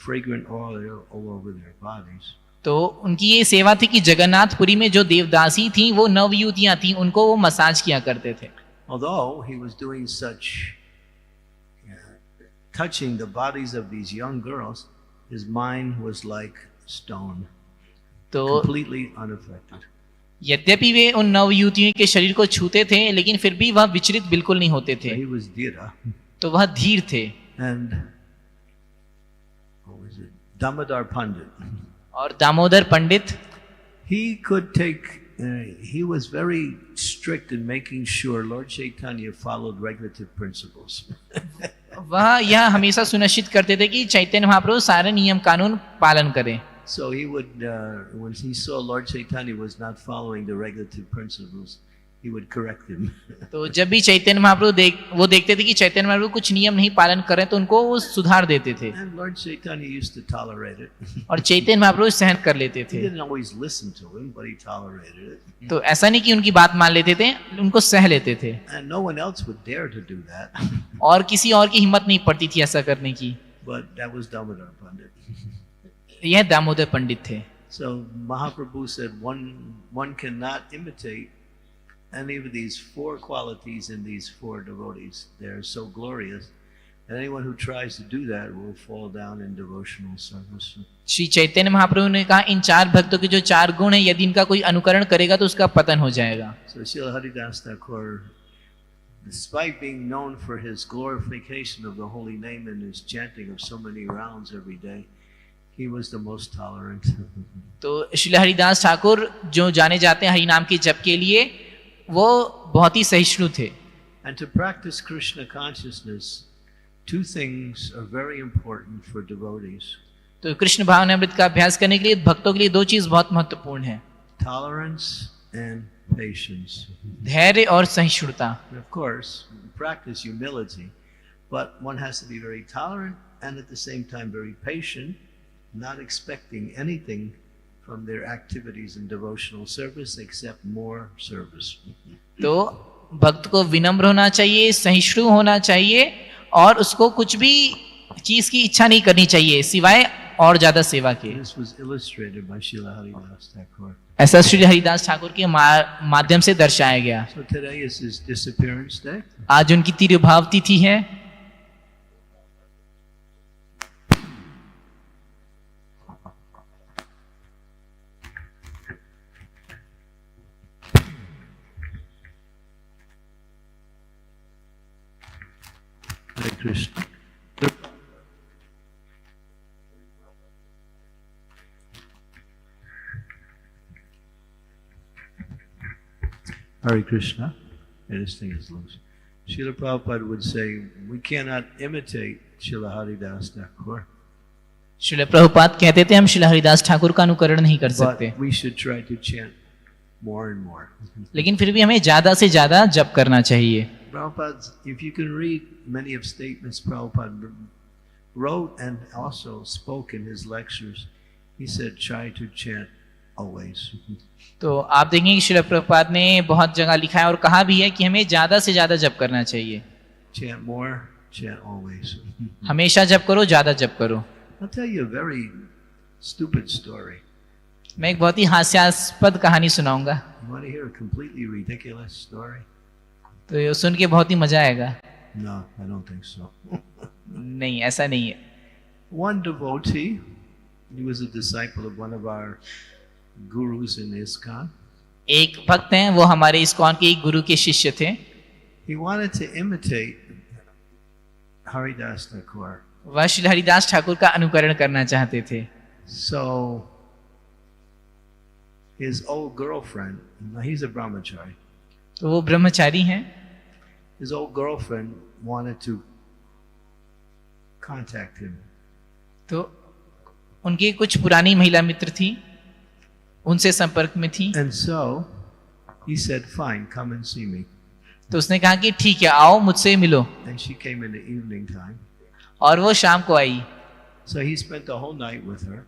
fragrant oil all over their bodies. तो उनकी ये सेवा थी कि जगन्नाथपुरी में जो देवदासी थी वो नवयुवतियां थी, उनको वो मसाज किया करते थे. Although he was doing such touching the bodies of these young girls, his mind was like stone, तो completely unaffected. यद्यपि वे उन नवयुवतियों के शरीर को छूते थे, लेकिन फिर भी वह विचलित बिल्कुल नहीं होते थे. He was Dhira. तो वह धीर थे. And what was it? Damodar Pandit. और दामोदर पंडित, He could take. He was very strict in making sure Lord Chaitanya followed regulative principles. वह यह हमेशा सुनिश्चित करते थे कि चैतन्य महाप्रभु सारे नियम कानून पालन करें. So he would, when he saw Lord Chaitanya was not following the regulative principles, he would correct him. तो जब भी चैतन्य महाप्रभु वो देखते थे कि चैतन्य महाप्रभु कुछ नियम नहीं पालन कर रहे, तो उनको वो सुधार देते थे. And Lord Chaitanya used to tolerate it. और चैतन्य महाप्रभु सहन कर लेते He थे. didn't always listen to him, but he tolerated it. तो ऐसा नहीं कि उनकी बात मान लेते थे, उनको सह लेते थे. And no one else would dare to do that. और किसी और की हिम्मत नहीं पड़ती थी ऐसा करने की. But that was Damodar Pandit. यह दामोदर पंडित थे. So Mahaprabhu said one cannot imitate any of these four qualities in these four devotees. They are so glorious, and anyone who tries to do that will fall down in devotional service. Shri Chaitanya Mahaprabhu ने कहा इन चार भक्तों के जो चार गुण हैं, यदि इनका कोई अनुकरण करेगा तो उसका पतन हो जाएगा. So Srila Haridas Thakur, despite being known for his glorification of the holy name and his chanting of so many rounds every day, he was the most tolerant. तो श्रील हरिदास ठाकुर जो जाने जाते हैं हरि नाम के जप के लिए, वो बहुत ही सहिष्णु थे. And to practice Krishna consciousness, two things are very important for devotees. तो कृष्ण भावनामृत का अभ्यास करने के लिए भक्तों के लिए दो चीज बहुत महत्वपूर्ण है. Tolerance and patience. धैर्य और सहिष्णुता. And of course, practice humility, but one has to be very tolerant and at the same time very patient, not expecting anything from their activities in devotional service except more service. तो भक्त को विनम्र होना चाहिए, सहिष्णु होना चाहिए, और उसको कुछ भी चीज की इच्छा नहीं करनी चाहिए सिवाय और ज्यादा सेवा के. This was illustrated by Srila Haridas Thakur. ऐसा श्री हरिदास ठाकुर के माध्यम से दर्शाया गया. So today is his disappearance day. आज उनकी तिरुभाव तिथि है. Hare Krishna. Hare Krishna. Yeah, this thing is loose. Srila Prabhupada would say, we cannot imitate Srila Haridas Thakur, Srila Prabhupada कहते थे हम श्रील हरिदास ठाकुर का अनुकरण नहीं कर सकते, but we should try to chant more and more. लेकिन फिर भी हमें ज्यादा से ज्यादा जप करना चाहिए. Prabhupada, if you can read many of statements Prabhupada wrote and also spoke in his lectures, he said, try to chant always. तो आप देखेंगे कि श्रील प्रभुपाद ने बहुत जगह लिखा है और कहा भी है कि हमें ज्यादा से ज्यादा जप करना चाहिए. Chant more, chant always. हमेशा जप करो, ज्यादा जप करो. I'll tell you a very stupid story. मैं एक बहुत ही हास्यास्पद कहानी सुनाऊंगा. You want to hear a completely ridiculous story? तो ये सुन के बहुत ही मजा आएगा. No, I don't think so. नहीं, ऐसा नहीं है. One devotee, he was a disciple of one of our gurus in ISKCON. एक भक्त हैं, वो हमारे इस्कॉन के एक गुरु के शिष्य थे. He wanted to imitate Haridas Thakur. वह श्री हरिदास ठाकुर का अनुकरण करना चाहते थे. So his old girlfriend, now he's a brahmachari. तो वो ब्रह्मचारी हैं. His old girlfriend wanted to contact him. तो उनकी कुछ पुरानी महिला मित्र थी, उनसे संपर्क में थी. And so he said, fine, come and see me. तो उसने कहा कि ठीक है, आओ मुझसे मिलो. And she came in the evening time. और वो शाम को आई. So he spent the whole night with her.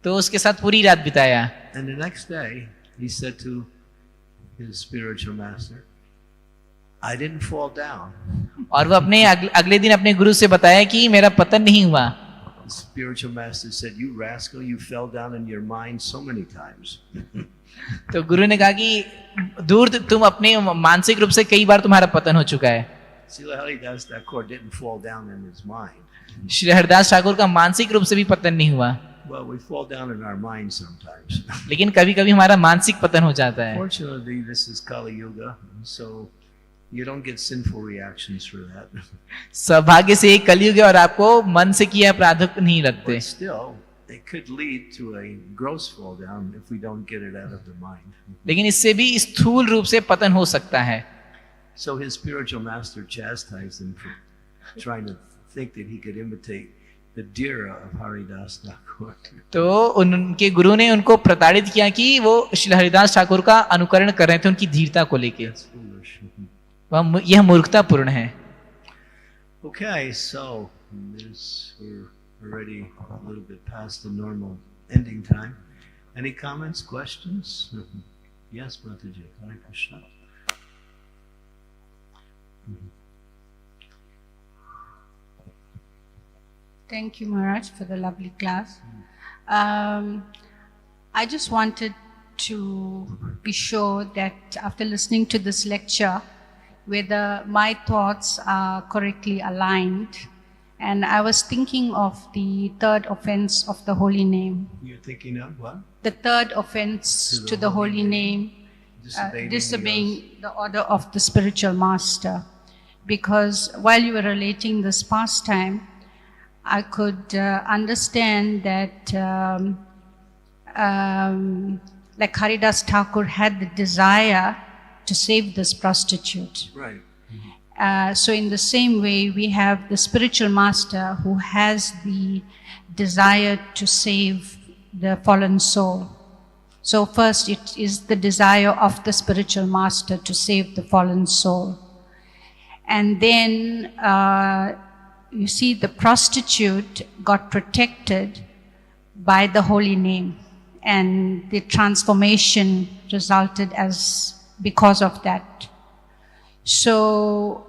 तो उसके साथ पूरी रात बिताया. And the next day he said to his spiritual master, I didn't fall down. और वो अपने अगले दिन अपने गुरु से बताया कि मेरा पतन नहीं हुआ. The spiritual master said, "You rascal, you fell down in your mind so many times." तो गुरु ने कहा कि दूर तुम अपने मानसिक रूप से कई बार तुम्हारा पतन हो चुका है। Srila Haridas Thakur didn't fall down in his mind. Shri Haridas Thakur का मानसिक रूप से भी पतन नहीं हुआ, Well, we fall down in our mind sometimes. लेकिन कभी कभी हमारा मानसिक पतन हो जाता है। Fortunately, this is Kali Yuga, so you don't get sinful reactions for that. सौभाग्य से कलयुग है और आपको मन से किया अपराध नहीं लगते। But still, it could lead to a gross fall down if we don't get it out of the mind. लेकिन इससे भी स्थूल रूप से पतन हो सकता है। So his spiritual master chastised him for trying to think that he could imitate the Dira of Haridas Thakur. तो उनके गुरु ने उनको प्रताड़ित किया कि वो श्री हरिदास ठाकुर का अनुकरण कर रहे थे उनकी धीरता को लेके। That's foolish. यह मूर्खतापूर्ण है। Okay, so we're already a little bit past the normal ending time. Any comments, questions? Yes, Mataji. Hare Krishna. Thank you, Maharaj, for the lovely class. I just wanted to be sure that after listening to this lecture, whether my thoughts are correctly aligned. And I was thinking of the third offense of the holy name. You're thinking of what? The third offense to the holy name, disobeying the order of the spiritual master. Because while you were relating this pastime, I could understand that like Haridas Thakur had the desire to save this prostitute. Right. So in the same way, we have the spiritual master who has the desire to save the fallen soul. So first it is the desire of the spiritual master to save the fallen soul. And then you see the prostitute got protected by the holy name, and the transformation resulted as because of that. So,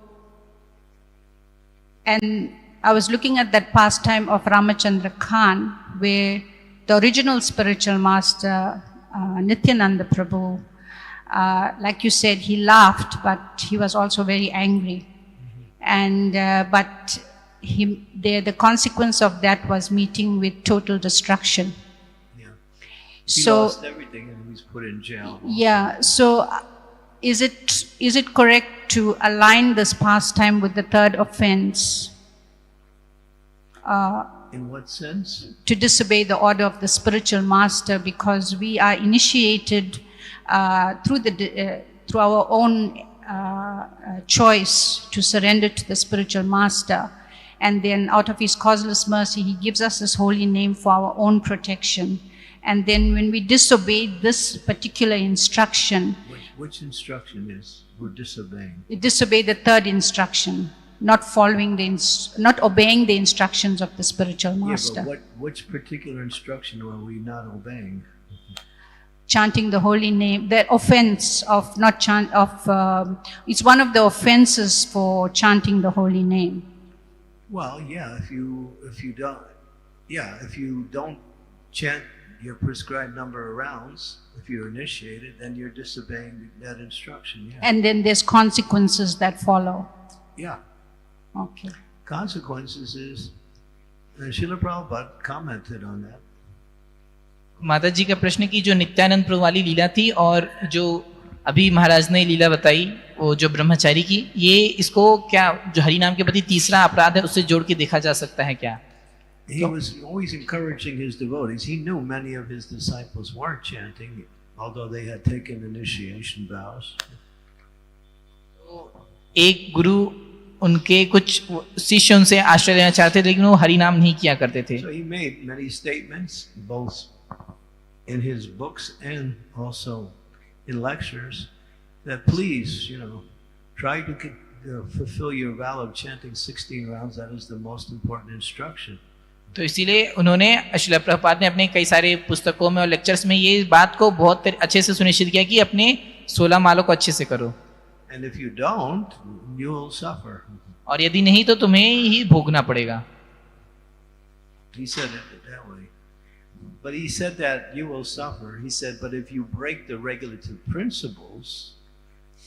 and I was looking at that pastime of Ramachandra Khan, where the original spiritual master, Nityananda Prabhu, like you said, he laughed, but he was also very angry. And, but the consequence of that was meeting with total destruction. Yeah. He lost everything and he was put in jail. Yeah, so is it correct to align this pastime with the third offense? In what sense? To disobey the order of the spiritual master, because we are initiated through our own choice to surrender to the spiritual master, and then out of his causeless mercy he gives us his holy name for our own protection. And then when we disobey this particular instruction, which instruction is we're disobeying? we disobey the third instruction, not following not obeying the instructions of the spiritual master. Yeah, but which particular instruction are we not obeying? Chanting the holy name, the offense of not chant it's one of the offenses for chanting the holy name. Well, yeah, if you don't chant your prescribed number of rounds, if you're initiated, then you're disobeying that instruction. Yeah. And then there's consequences that follow. Yeah. Okay. Consequences is, Srila Prabhupada commented on that. माता जी का प्रश्न की जो नित्यानंद प्रभु वाली लीला थी और जो अभी महाराज ने लीला बताई वो जो ब्रह्मचारी की, ये इसको क्या जो हरि नाम के प्रति तीसरा अपराध है उससे जोड़ के देखा जा सकता है क्या? He was always encouraging his devotees. He knew many of his disciples weren't chanting, although they had taken initiation vows. एक गुरु उनके कुछ शिष्य उनसे आश्रय लेना चाहते थे लेकिन वो हरि नाम नहीं किया करते थे। So he made many statements, both in his books and also in lectures, that please, try to fulfill your vow of chanting 16 rounds. That is the most important instruction. तो इसीलिए उन्होंने श्रील प्रभुपाद ने अपने कई सारे पुस्तकों में और लेक्चर्स में ये बात को बहुत अच्छे से सुनिश्चित किया कि अपने 16 मालों को अच्छे से करो। And if you don't, you will suffer. और यदि नहीं तो तुम्हें ही भोगना पड़ेगा। He said it that way. But he said that you will suffer. He said, but if you break the regulative principles,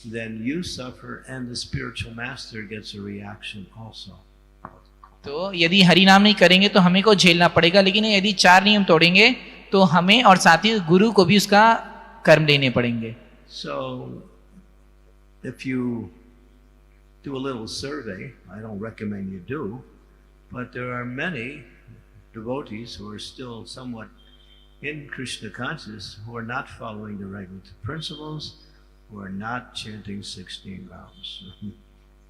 then you suffer and the spiritual master gets a reaction also. तो यदि हरि नाम नहीं करेंगे तो हमें को झेलना पड़ेगा, लेकिन यदि 4 नियम तोड़ेंगे तो हमें और साथ ही गुरु को भी उसका कर्म लेने पड़ेंगे. So if you do a little survey, I don't recommend you do, but there are many devotees who are still somewhat in Krishna consciousness who are not following the regulative principles, who are not chanting 16 rounds.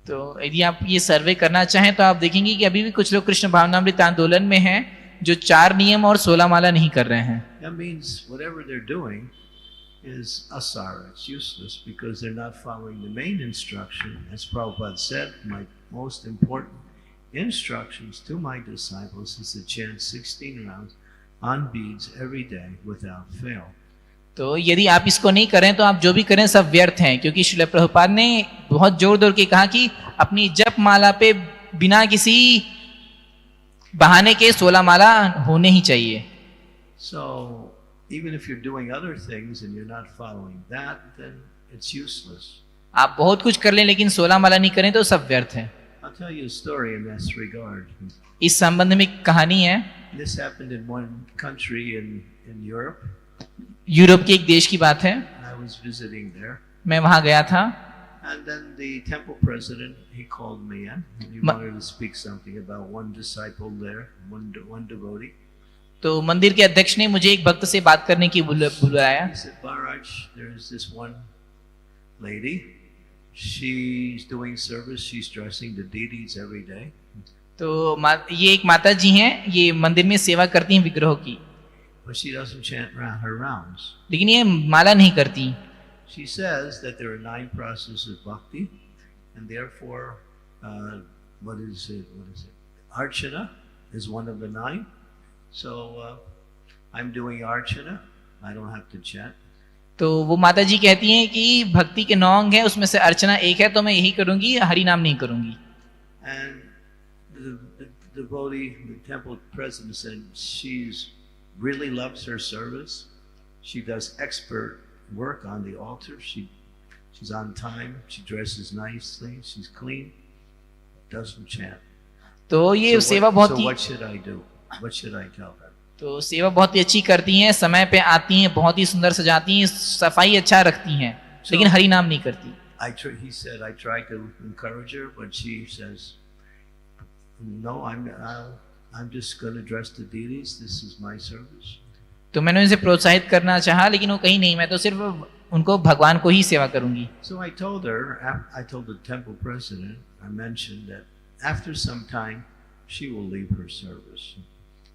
तो यदि आप ये सर्वे करना चाहें तो आप देखेंगे कि अभी भी कुछ लोग कृष्ण भावनामृत आंदोलन में हैं जो 4 नियम और 16 माला नहीं कर रहे हैं. That means whatever they're doing is asara, it's useless because they're not following the main instruction. As Prabhupada said, my most important instructions to my disciples is to chant 16 rounds on beads every day without fail. तो यदि आप इसको नहीं करें तो आप जो भी करें सब व्यर्थ हैं, क्योंकि श्रील प्रभुपाद ने बहुत जोर जोर के कहा कि अपनी जप माला पे बिना किसी बहाने के 16 माला होने ही चाहिए. So even if you're doing other things and you're not following that, then it's useless. आप बहुत कुछ कर लें लेकिन 16 माला नहीं करें तो सब व्यर्थ है. I'll tell you a story in this regard. इस संबंध में एक कहानी है. This happened in one country in Europe. Europe के एक देश की बात है. I was visiting there. मैं वहां गया था. And then the temple president, he called me in. He wanted to speak something about one disciple there, one devotee. तो मंदिर के अध्यक्ष ने मुझे एक भक्त से बात करने की बुलाया. He said, Maharaj, there is this one lady. She's doing service. She's dressing the deities every day. तो ये एक माता जी हैं, ये मंदिर में सेवा करती हैं विग्रहों की. But she doesn't chant her rounds. लेकिन ये माला नहीं करती. She says that there are 9 processes of bhakti, and therefore, what is it? Archana is one of the 9. So I'm doing archana. I don't have to chant. तो वो माता जी कहती हैं कि भक्ति के 9 अंग हैं, उसमें से अर्चना एक है, तो मैं यही करूंगी, हरि नाम नहीं करूंगी. And the devotee, the temple president, said she's really loves her service. She does expert work on the altar. She's on time. She dresses nicely. She's clean. Doesn't chant. तो ये सेवा बहुत ही. So what should I do? What should I tell her? तो सेवा बहुत ही अच्छी करती हैं, समय पे आती हैं, बहुत ही सुंदर सजाती हैं, सफाई अच्छा रखती हैं, लेकिन हरि नाम नहीं करती. He said I tried to encourage her, but she says, "No, I'm just going to dress the deities. This is my service." तो मैंने उनसे प्रोत्साहित करना चाहा, लेकिन वो कहीं नहीं, मैं तो सिर्फ उनको भगवान को ही सेवा करूंगी. So I told the temple president, I mentioned that after some time she will leave her service.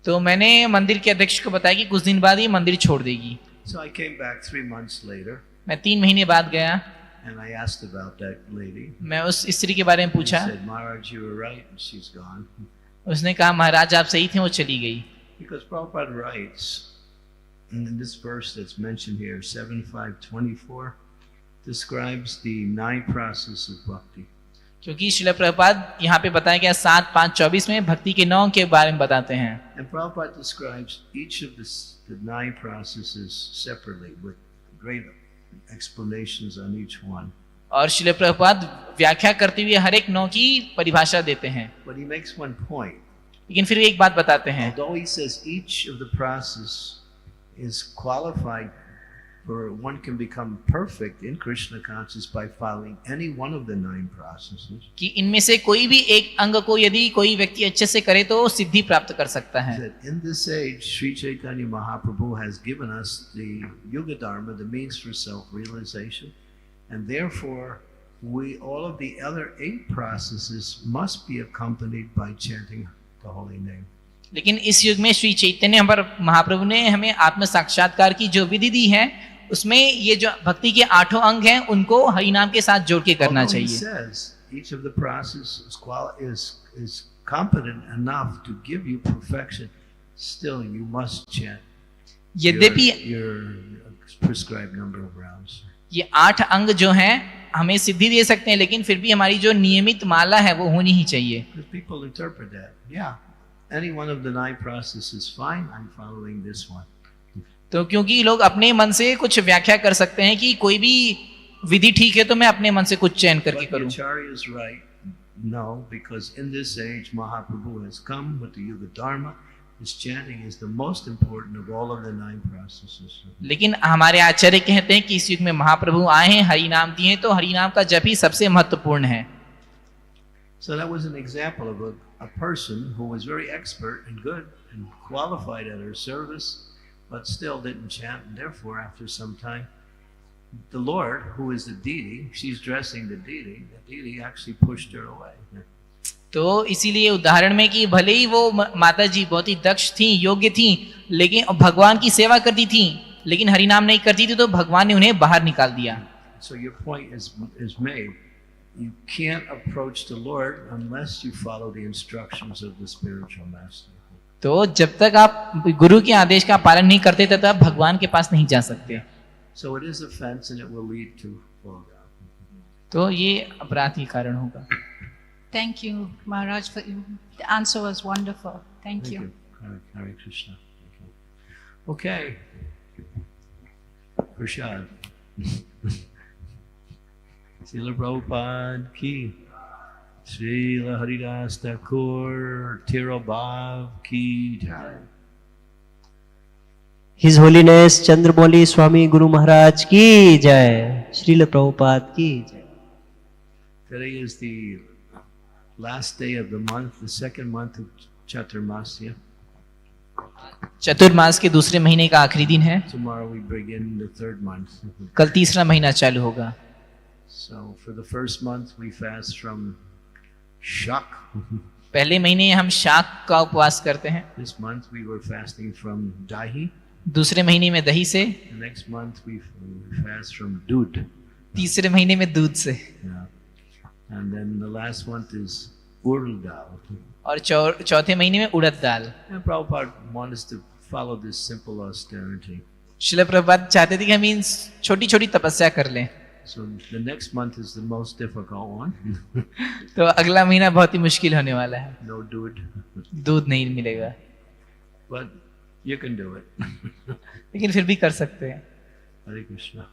तो मैंने मंदिर के अध्यक्ष को बताया कि कुछ दिन बाद ये मंदिर छोड़ देगी. So I came back 3 months later. मैं 3 महीने बाद गया. And I asked about that lady. मैं उस स्त्री के बारे में पूछा. He said, Maharaj, you were right, and she's gone. उसने कहा महाराज आप सही थे, वो चली गई. Because Prabhupada writes in this verse that's mentioned here, 7:5:24, describes the 9 processes of bhakti. क्योंकि श्रील प्रभुपाद यहाँ पे बताया गया 7:5:24 में भक्ति के 9 के बारे में बताते हैं. And Prabhupada describes each of the 9 processes separately with great explanations on each one. और श्रील प्रभुपाद व्याख्या करते हुए हर एक 9 की परिभाषा देते हैं. But he makes one point. लेकिन फिर एक बात बताते हैं. Although he says each of the process is qualified for one can become perfect in Krishna consciousness by following any one of the 9 processes. कि इनमें से कोई भी एक अंग को यदि कोई व्यक्ति अच्छे से करे तो सिद्धि प्राप्त कर सकता है. In this age, Sri Chaitanya Mahaprabhu has given us the Yuga Dharma, the means for self-realization, and therefore all of the other 8 processes must be accompanied by chanting the holy name. लेकिन इस युग में श्री चैतन्य महाप्रभु ने हमें आत्म साक्षात्कार की जो विधि दी है, उसमें ये जो भक्ति के 8 अंग हैं उनको हरि नाम के साथ जोड़ के करना चाहिए. Each of the processes is competent enough to give you perfection. Still, you must chant यद्यपि your prescribed number of rounds. ये 8 अंग जो हैं हमें सिद्धि दे सकते हैं, लेकिन फिर भी हमारी जो नियमित माला है वो होनी ही चाहिए. Because people interpret that, yeah, any one of the 9 processes is fine. I'm following this one. तो क्योंकि लोग अपने मन से कुछ व्याख्या कर सकते हैं कि कोई भी विधि ठीक है तो मैं अपने मन से कुछ चयन करके But the करूं। Acharya is right. No, because in this age Mahaprabhu has come with the Yuga Dharma. His chanting is the most important of all of the 9 processes. लेकिन हमारे आचार्य कहते हैं कि इस युग में महाप्रभु आए हैं, हरि नाम दिए हैं, तो हरि नाम का जप ही सबसे महत्वपूर्ण है। So that was an example of a person who was very expert and good and qualified at her service, but still didn't chant. And therefore, after some time, the Lord, who is the deity, she's dressing the deity actually pushed her away. तो इसीलिए उदाहरण में कि भले ही वो माता जी बहुत ही दक्ष थी, योग्य थी, लेकिन भगवान की सेवा करती थी, लेकिन हरि नाम नहीं करती थी, तो भगवान ने उन्हें बाहर निकाल दिया। So your point is made. You can't approach the Lord unless you follow the instructions of the spiritual master. तो जब तक आप गुरु के आदेश का पालन नहीं करते तब तक आप भगवान के पास नहीं जा सकते। So it is offense and it will lead to fall. तो ये अपराध के कारण होगा। Thank you, Maharaj, for the answer was wonderful. Thank you. Hare Krishna. Okay. Prashad. Srila Prabhupada ki. Srila Haridas Thakur Tirobhav ki jai. His Holiness Candramauli Swami Guru Maharaj ki jai. Srila Prabhupada ki jai. Today is the last day of the month, the second month of Chaturmasya. चतुर्मास के दूसरे महीने का आखिरी दिन है। Tomorrow we begin the third month. कल तीसरा महीना चालू होगा। So for the first month we fast from Shak. पहले महीने हम शाक का उपवास करते हैं। This month we were fasting from Dahi. दूसरे महीने में दही से। The next month we fast from Dud. तीसरे महीने में दूध से। Yeah. And then the last month is Urdal. और चौथे महीने में उड़द दाल। And Prabhupada wanted us to follow this simple austerity. Srila Prabhupada चाहते थे कि हम इन छोटी छोटी तपस्या कर लें। So the next month is the most difficult one. तो अगला महीना बहुत ही मुश्किल होने वाला है। No Dud. दूध नहीं मिलेगा। But you can do it. लेकिन फिर भी कर सकते हैं। Hare Krishna.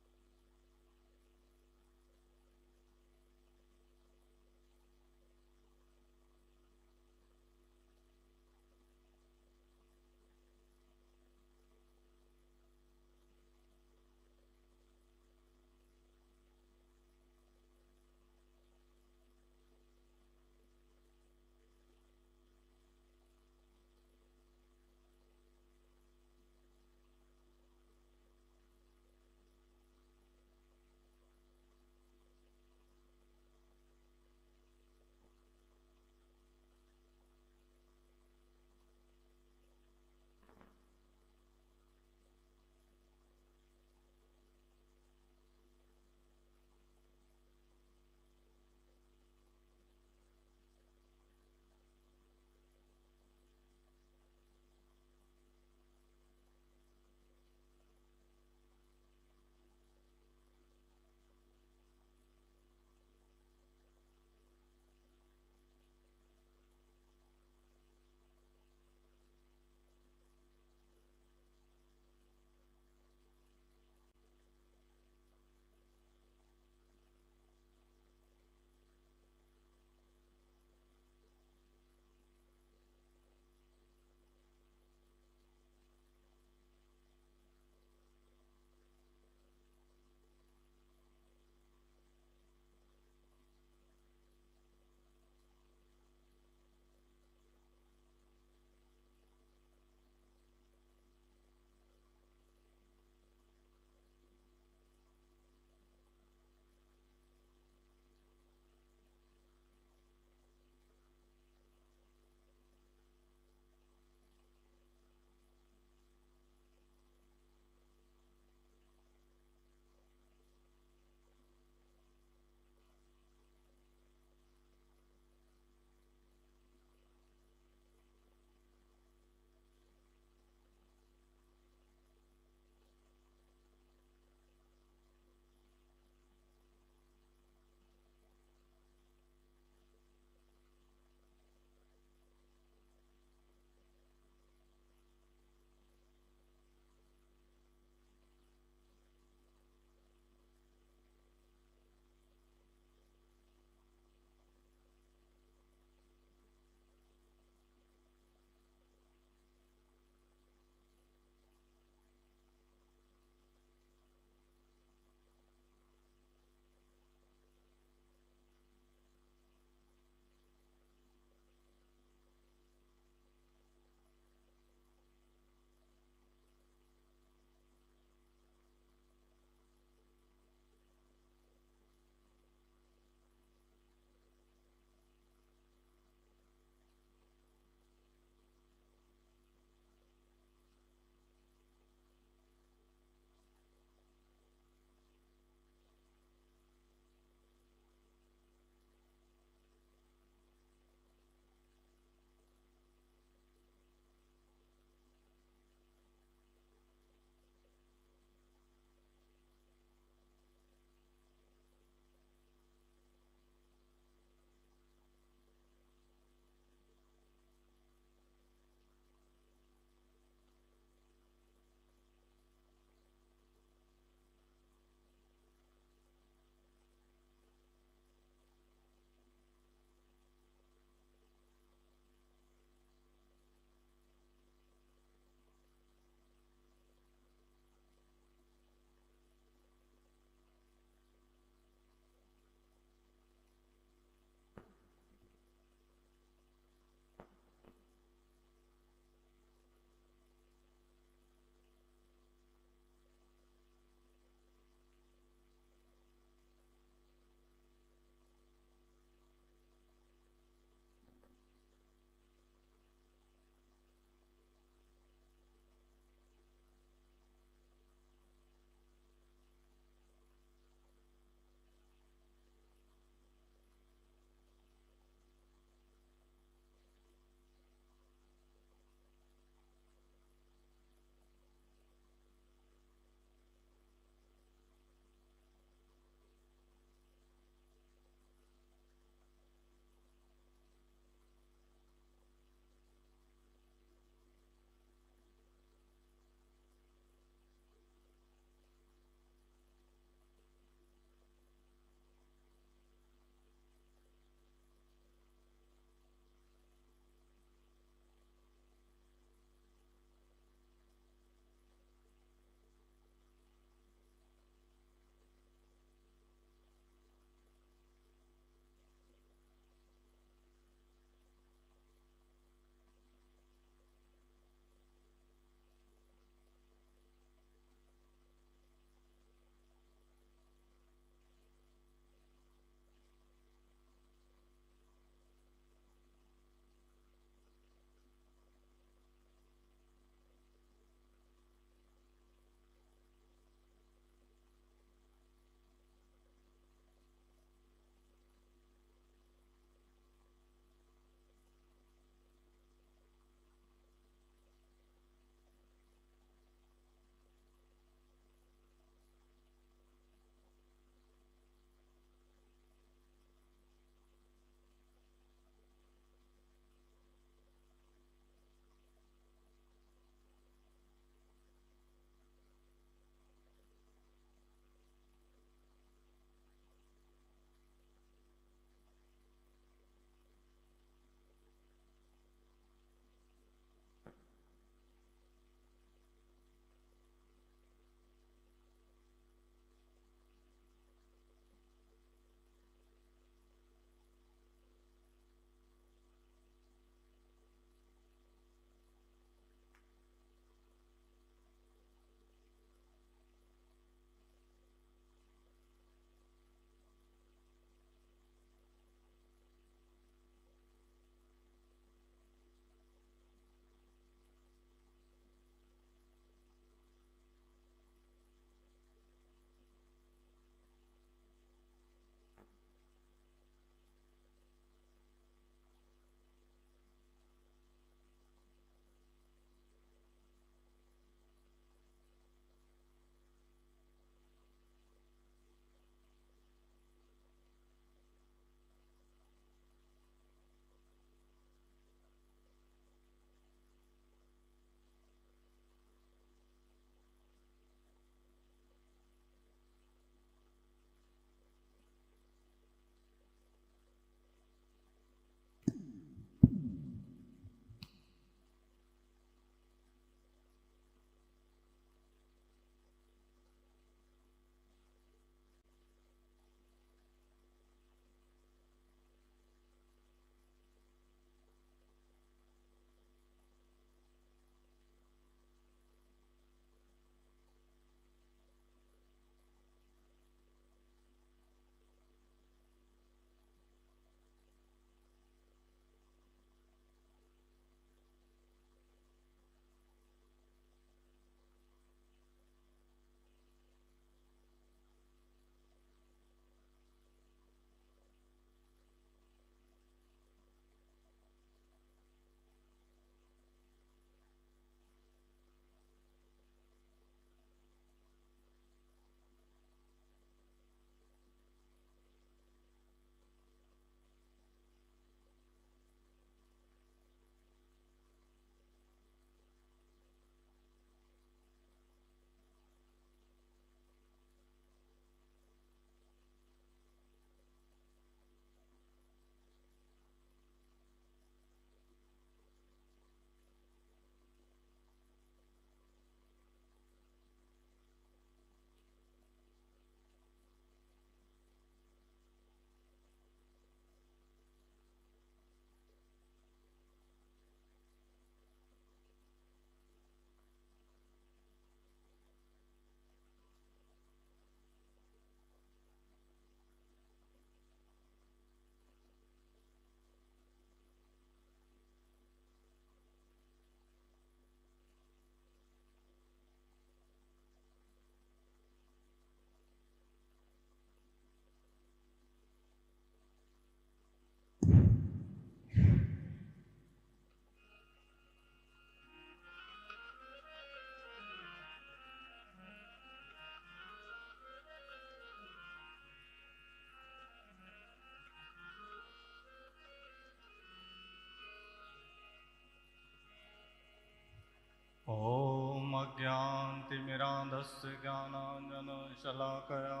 तस्य ज्ञानाञ्जनशलाकया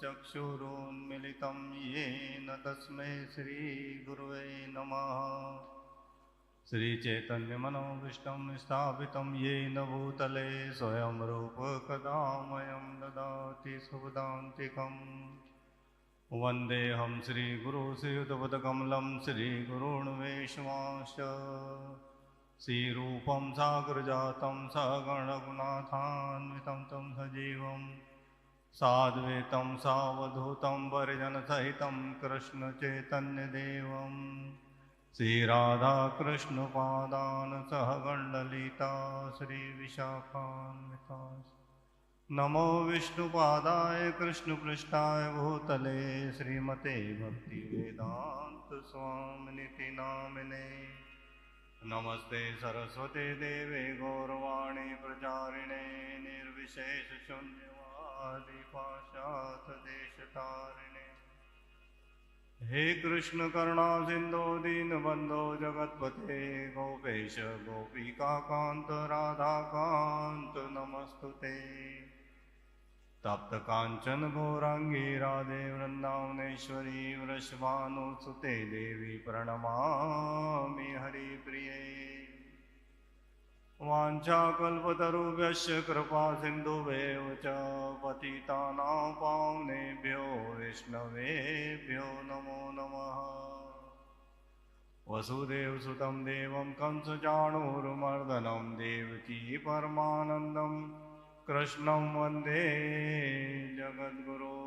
चक्षुरुन्मिलितं येन तस्मै श्रीगुरुवे नमः। श्रीचैतन्यमनोभीष्टं स्थापितं येन भूतले स्वयं रूप कदा मह्यं ददाति सुपदान्तिकम्। वन्देऽहं श्रीगुरो श्रीयुतपदकमलं श्रीगुरून् वैष्णवांश्च श्रीरूपं साग्रजातं सगणरघुनाथान्वितं तं सजीवं साद्वैतं सावधूतं परिजनसहितं कृष्णचैतन्यदेवं श्रीराधाकृष्णपादान् सहगणललिता श्रीविशाखान्वितांश्च। नमो विष्णुपादाय कृष्णपृष्ठाय भूतले श्रीमते भक्तिवेदान्त स्वामिनिति नामिने। नमस्ते सरस्वते देवे गौरवाणी प्रचारिणे निर्विशेषशून्यवादी पाश्चात्यदेशतारिणे। हे कृष्ण करुणा सिन्धो दीनबन्धो जगत्पते गोपेश गोपिकान्त राधाकान्त नमस्तुते। तप्त कांचन गौरांगी राधे वृंदावनेश्वरी वृषभानुसुते देवी प्रणमामि हरिप्रिये। वाञ्छाकल्पतरुभ्यश्च कृपा सिन्धुभ्येव च पतितानां पावनेभ्यो वैष्णवेभ्यो नमो नमः। वसुदेवसुतं देवं कंसचाणूरमर्दनं देवकी परमानन्दं कृष्णं वन्दे जगद्गुरो।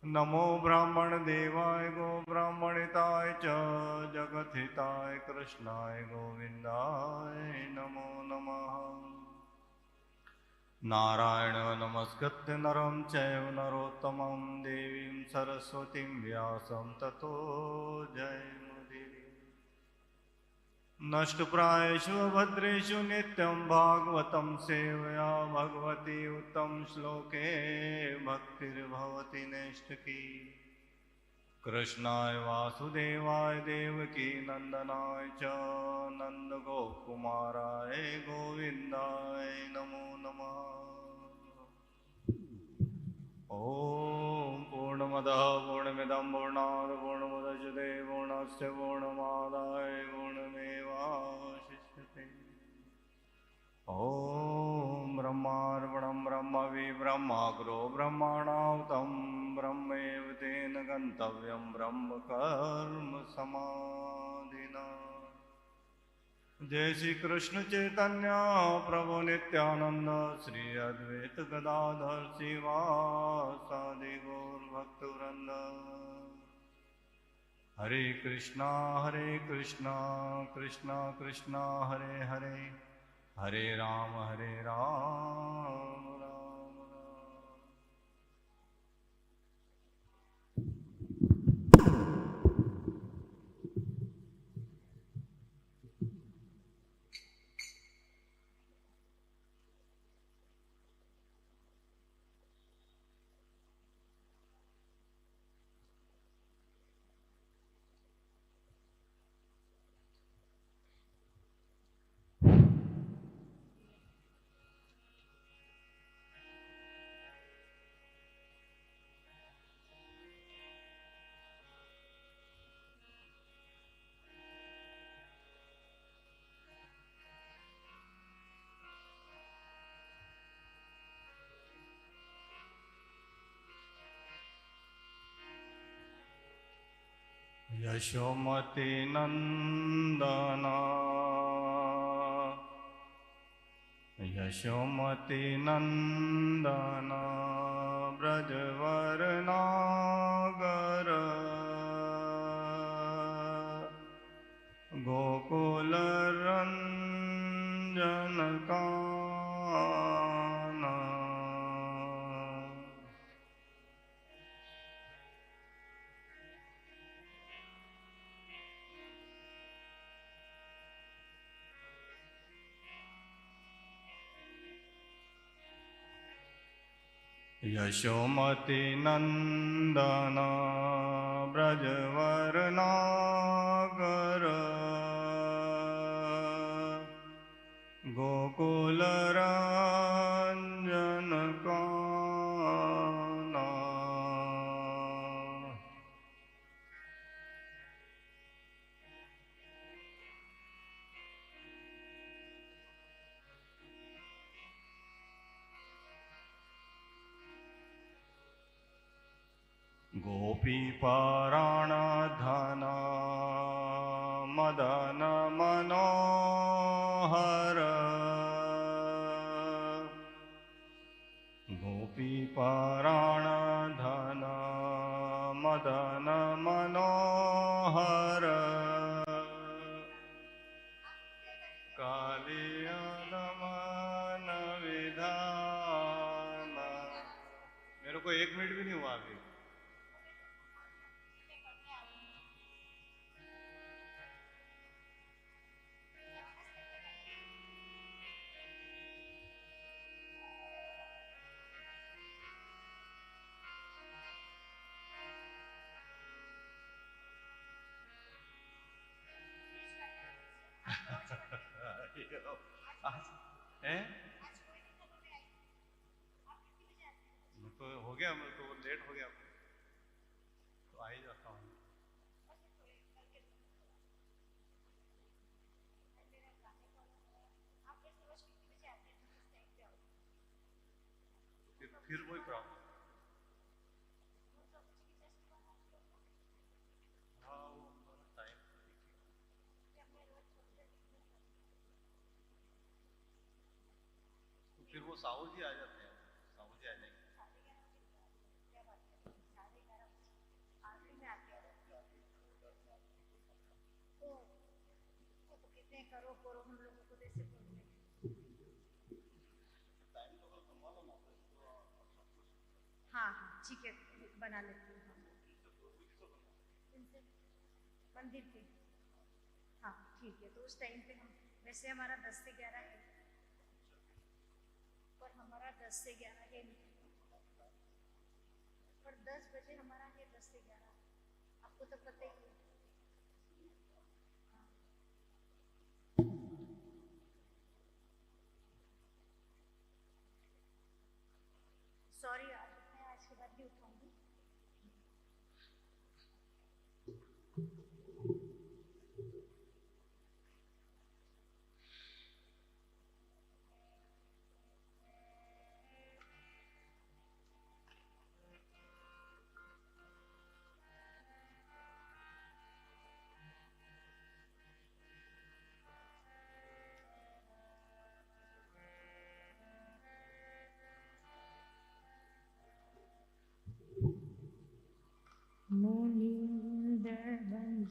नमो ब्राह्मणदेवाय गो ब्राह्मणिताय च जगद्हिताय कृष्णाय गोविन्दाय नमो नमः। नारायण नमस्कृत्य नरं चैव नरोत्तमं देवीं सरस्वतीं व्यासं ततो जयमुदीरये। नष्टप्रायेषु भद्रेषु नित्यं भागवतं सेवया भगवती उत्तम श्लोके भक्तिर्भवति नैष्ठिकी। कृष्णाय वासुदेवाय देवकी नंदनाय च नन्दगोपकुमाराय गोविन्दाय नमो नमः। ॐ पूर्णमदः पूर्णमिदं पूर्णात् पूर्णमुदच्यते पूर्णस्य पूर्णमादाय पूर्णमेवावशिष्यते। ॐ ब्रह्मार्पणं ब्रह्मविब्रह्माग्रो ब्रह्मणाहुतं ब्रह्मैव तेन गन्तव्यं ब्रह्म कर्म समाधिना। जय श्री कृष्ण चैतन्य प्रभु नित्यानंद श्री अद्वैत गदाधर शिवासादि गौर भक्तवृंद। हरे कृष्णा कृष्णा कृष्णा हरे हरे हरे राम राम राम। यशोमती नंदना यशोमती नंदना ब्रजवरनागर गोकुलरंजन काना। यशोमती नंदना ब्रजवरनागर गोकुलरंजन गोपीपाराणधन मदन मनोहर गोपीपाराणधन मदन मनोहर कालिया नमन विधान। मेरे को 1 मिनट भी नहीं हुआ अभी। हैं? तो हो गया, मैं तो लेट हो गया तो आ ही जाता हूँ। फिर वही प्रॉब्लम। हाँ वो टाइम तो फिर वो साहू जी आ जाते हैं। साहू जी आ जाएंगे। करो करो हम लोगों को जैसे बोलते हैं। हाँ हाँ ठीक है, बना लेती हूँ। मंदिर के हाँ ठीक है। तो उस टाइम पे हम वैसे हमारा 10 से 11 है, पर हमारा 10 से 11 है नहीं, पर 10 बजे हमारा है 10 से 11। आपको तो पता ही है। सॉरी यार, मैं आज के बाद भी उठाऊंगी।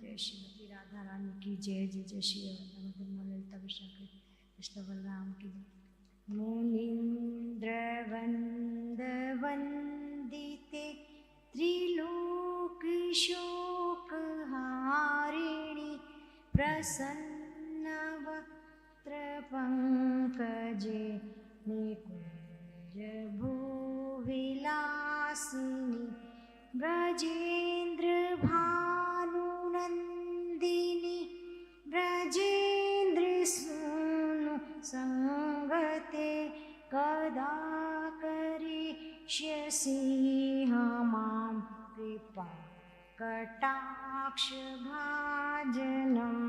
जय श्रीमती राधा रानी की जय। जय जय श्री ललिता कृष्ण बलराम की जय। मुनीन्द्र वंदिते त्रिलोक शोक हारिणी प्रसन्न वक्त्र पंकजे निकुंज भूविलासिनी ब्रजेन्द्र भानुनंदिनी ब्रजेन्द्र सूनु संगते कदा करिष्यसि मां कृपा कटाक्ष भाजनम्।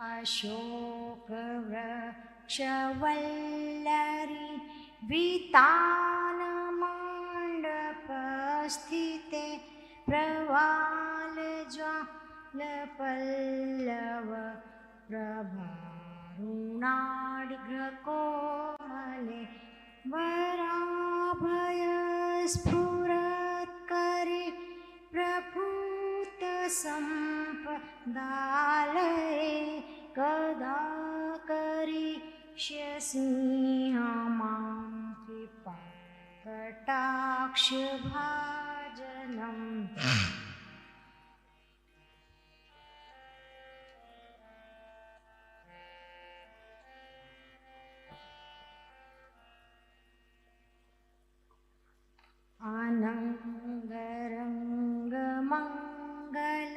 अशोक वृक्षवल्लरी वितान मंडपस्थिते प्रवाल ज्वाल पल्लव प्रभारुणाढ्यकोमले वराभय स्फुरत्करे प्रभूत संपदालये कदा करिष्यसि मां कृपा कटाक्ष भाजनम्। आनंगरंगमंगल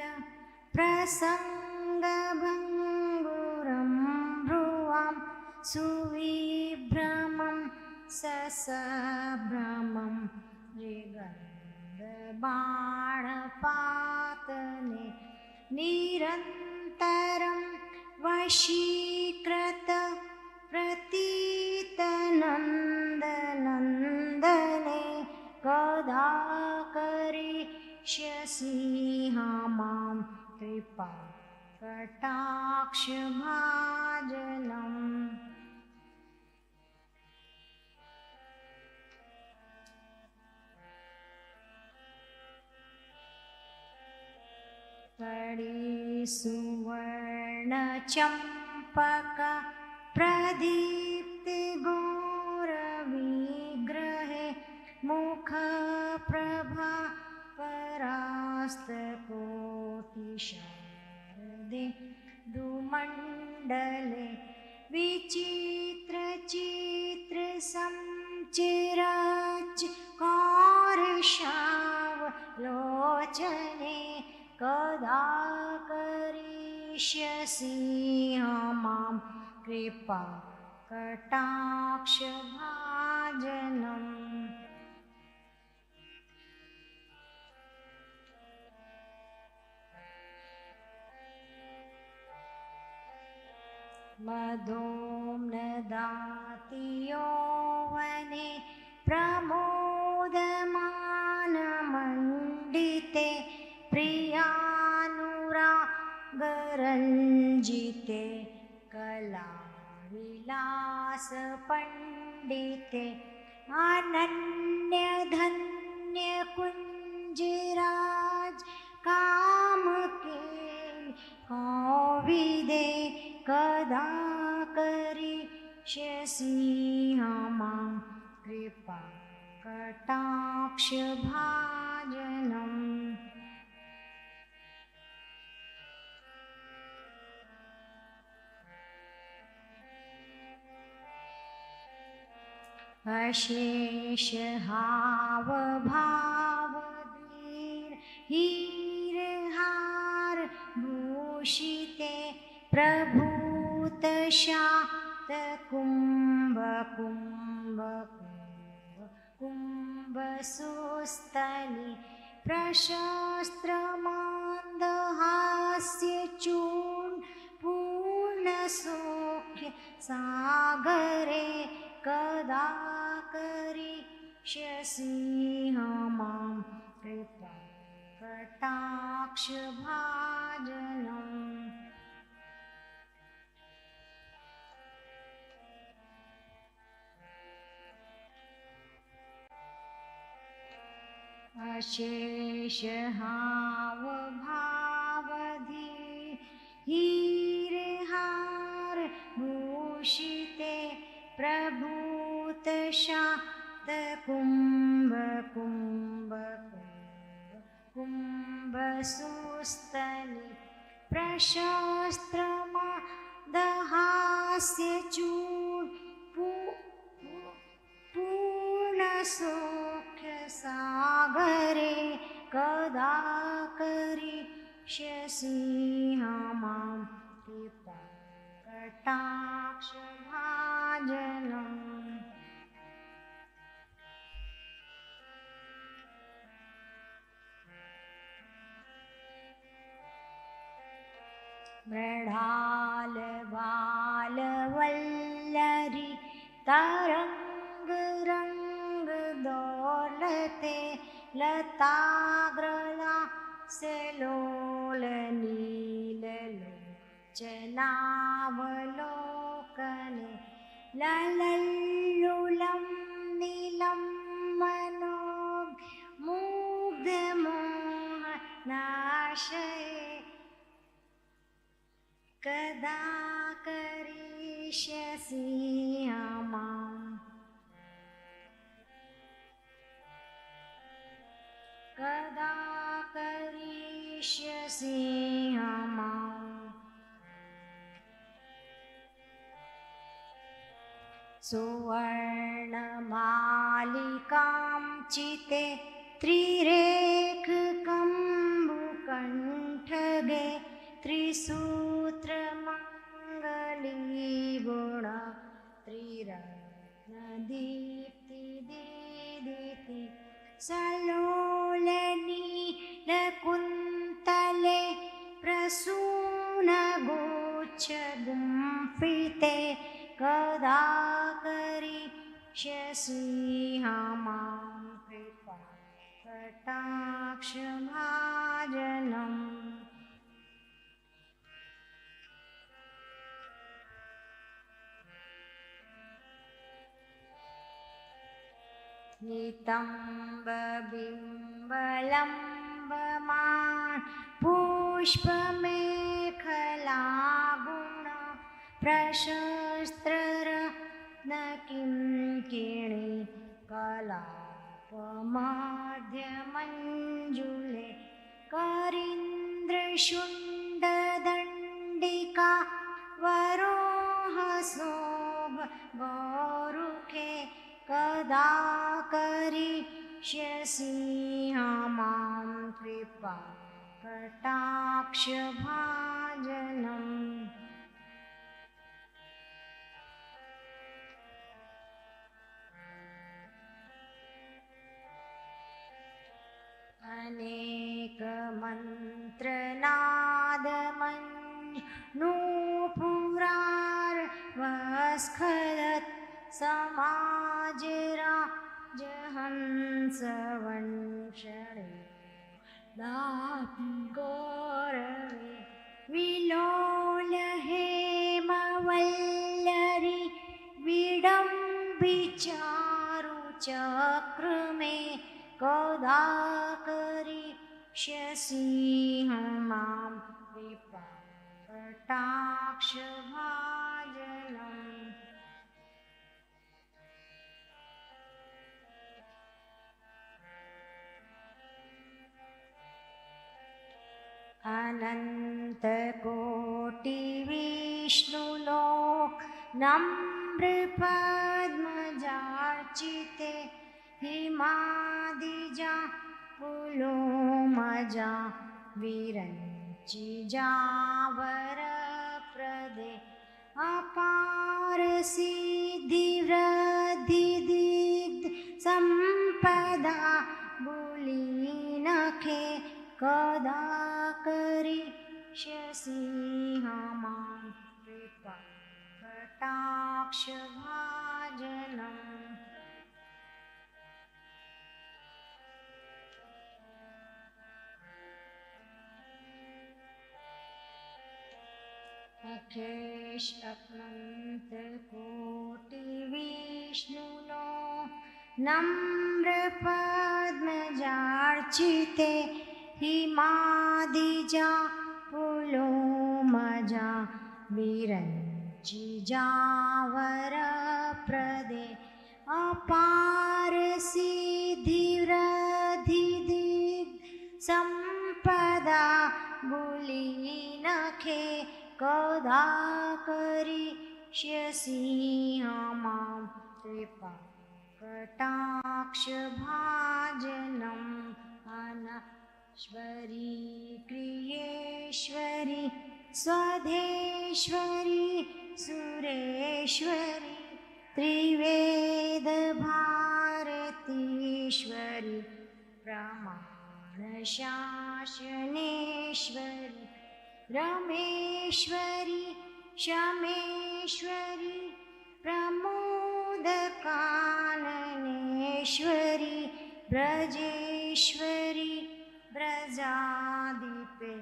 प्रसंगभंगुरं भ्रुवां सुविभ्रमं ससभ्रमं मृगन्धबाणपातने निरन्तरं वशीकृत प्रतीतनन्दनन्दने कदा करिष्यसि मां कृपा कटाक्षभाजनम्। कड़ी सुवर्णचम्पक प्रदीप्ति घोरविग्रहे मुखप्रभा परास्तकोटिशारदे दुमण्डले विचित्रचित्रसञ्चिराचकारशावलोचने कदा करिष्यसि मां कृपा कटाक्षभाजनम्। मदोम्नदाति यौवने प्रमोदमानमण्डिते प्रियानुरागरञ्जिते कलाविलासपण्डिते अनन्यधन्यकुञ्जराज कामकेलि कोविदे कदा करिष्यसि मां कृपा कटाक्षभाजनम्। अशेषहावभावधीर हीरहार भूषिते कुम्भसुस्तनि प्रशस्त्रमान्दहास्यचूर्ण पूर्णसौख्य सागरे कदा करिष्यसि मां कृपा कटाक्षभाजनम्। अशेषहावभावधीर हीरहार भूषिते कुम्भसुस्तनि प्रशस्त्रमान्दहास्यचूर्ण पूर्णसौख्यसागरे कदा करिष्यसि मां कृपा कटाक्षभाजनम्। मृणालबालवल्लरी तरंग दौलते लताग्रला सेलोलनीलोचनावलोकने ललल्लुलं नीलं मनोग मुग्धमोहनाशये कदा करिष्यसि मां कदा करिष्यसि मां सुवर्णमालिकां चिते त्रिरेखकम्बुकण्ठगे त्रिसूत्रमङ्गलीगुण त्रिरत्नदीप्तिदीदिति सलोलनीलकुन्तले प्रसूनगोचरे गुम्फिते कदा करिष्यसि मां कृपा कटाक्षभाजनम् नितम्बबिम्बलम्बमान् पुष्पमेखलागुण प्रशस्त्ररत्नकिङ्किणी कलापमध्यमञ्जुले करीन्द्रशुण्डदण्डिका वरोहशोभ गौरुखे कदा करिष्यसि मां कृपा कटाक्षभाजनम् अनेकमन्त्रनादमन्नूपुरार्वस्खलत् समाजराजहंसवंशणे दातिगौरवे विलोलहेमवल्लरी विडम्बिचारुचक्रमे कदा करिष्यसि मां कृपा कटाक्षभाजनम् अनन्तकोटिविष्णुलोक नम्रपद्मजार्चिते हिमादिजा पुलोमजा विरञ्चिजावरप्रदे अपार सिद्धिवृद्धिदिग्ध सम्पदा बुलीनखे कदा करिष्यसि मां कृपा कटाक्षभाजनम् अखेश अनन्तकोटिविष्णुलो नम्रपद्मजार्चिते हिमादिजा पुलोमजा विरञ्चिजावरप्रदे अपार सिद्धिवृद्धिदिग्ध सम्पदा बुलीनखे कदा करिष्यसि मां कृपा कटाक्षभाजनम् अनश्वरी क्रियेश्वरी स्वधेश्वरी सुरेश्वरी त्रिवेदभारतीश्वरी प्रमाणशासनेश्वरी रमेश्वरी शमेश्वरी प्रमोदकाननेश्वरी ब्रजेश्वरी ब्रजाधिपे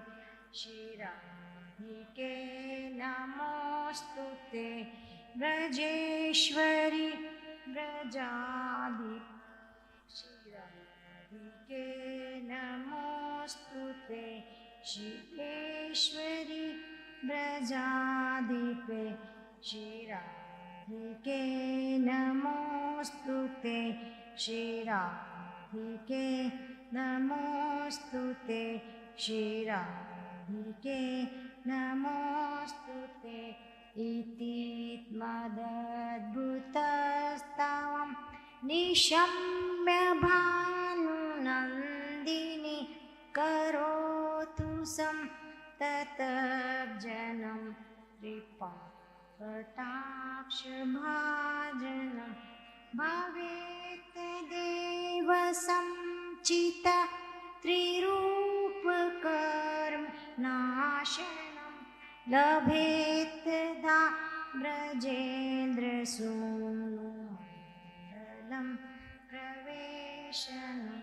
श्रीराधिके नमोस्तुते ब्रजेश्वरी ब्रजाधिपे श्रीराधिके नमोस्तुते शिवेश्वरी ब्रजाधिपे श्रीराधिके नमोस्तुते श्रीराधिके नमोस्तुते श्रीराधिके नमोस्तुते इति मदद्भुतस्तवं निशम्य भानुनन्दिनी करोतु संततजनं कृपा कटाक्षभाजनं भवेत् देव संचित त्रिरूपकर्म नाशनं लभेत् राजेन्द्रसूनुमण्डलं प्रवेशनम्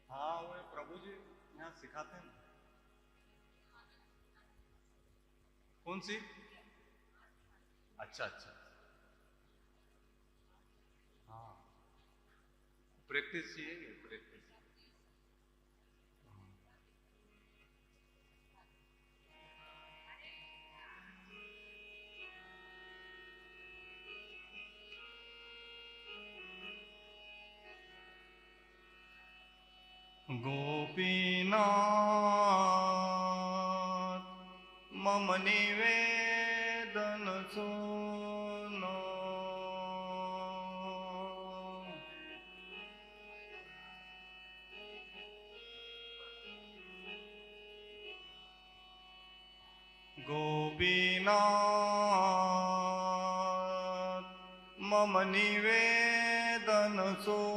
हाँ वो प्रभु जी यहाँ सिखाते हैं। कौन सी? अच्छा अच्छा, हाँ प्रैक्टिस चाहिए, प्रैक्टिस। गोपीनाथ मम निवेदन सुनो, गोपीनाथ मम निवेदन सुनो।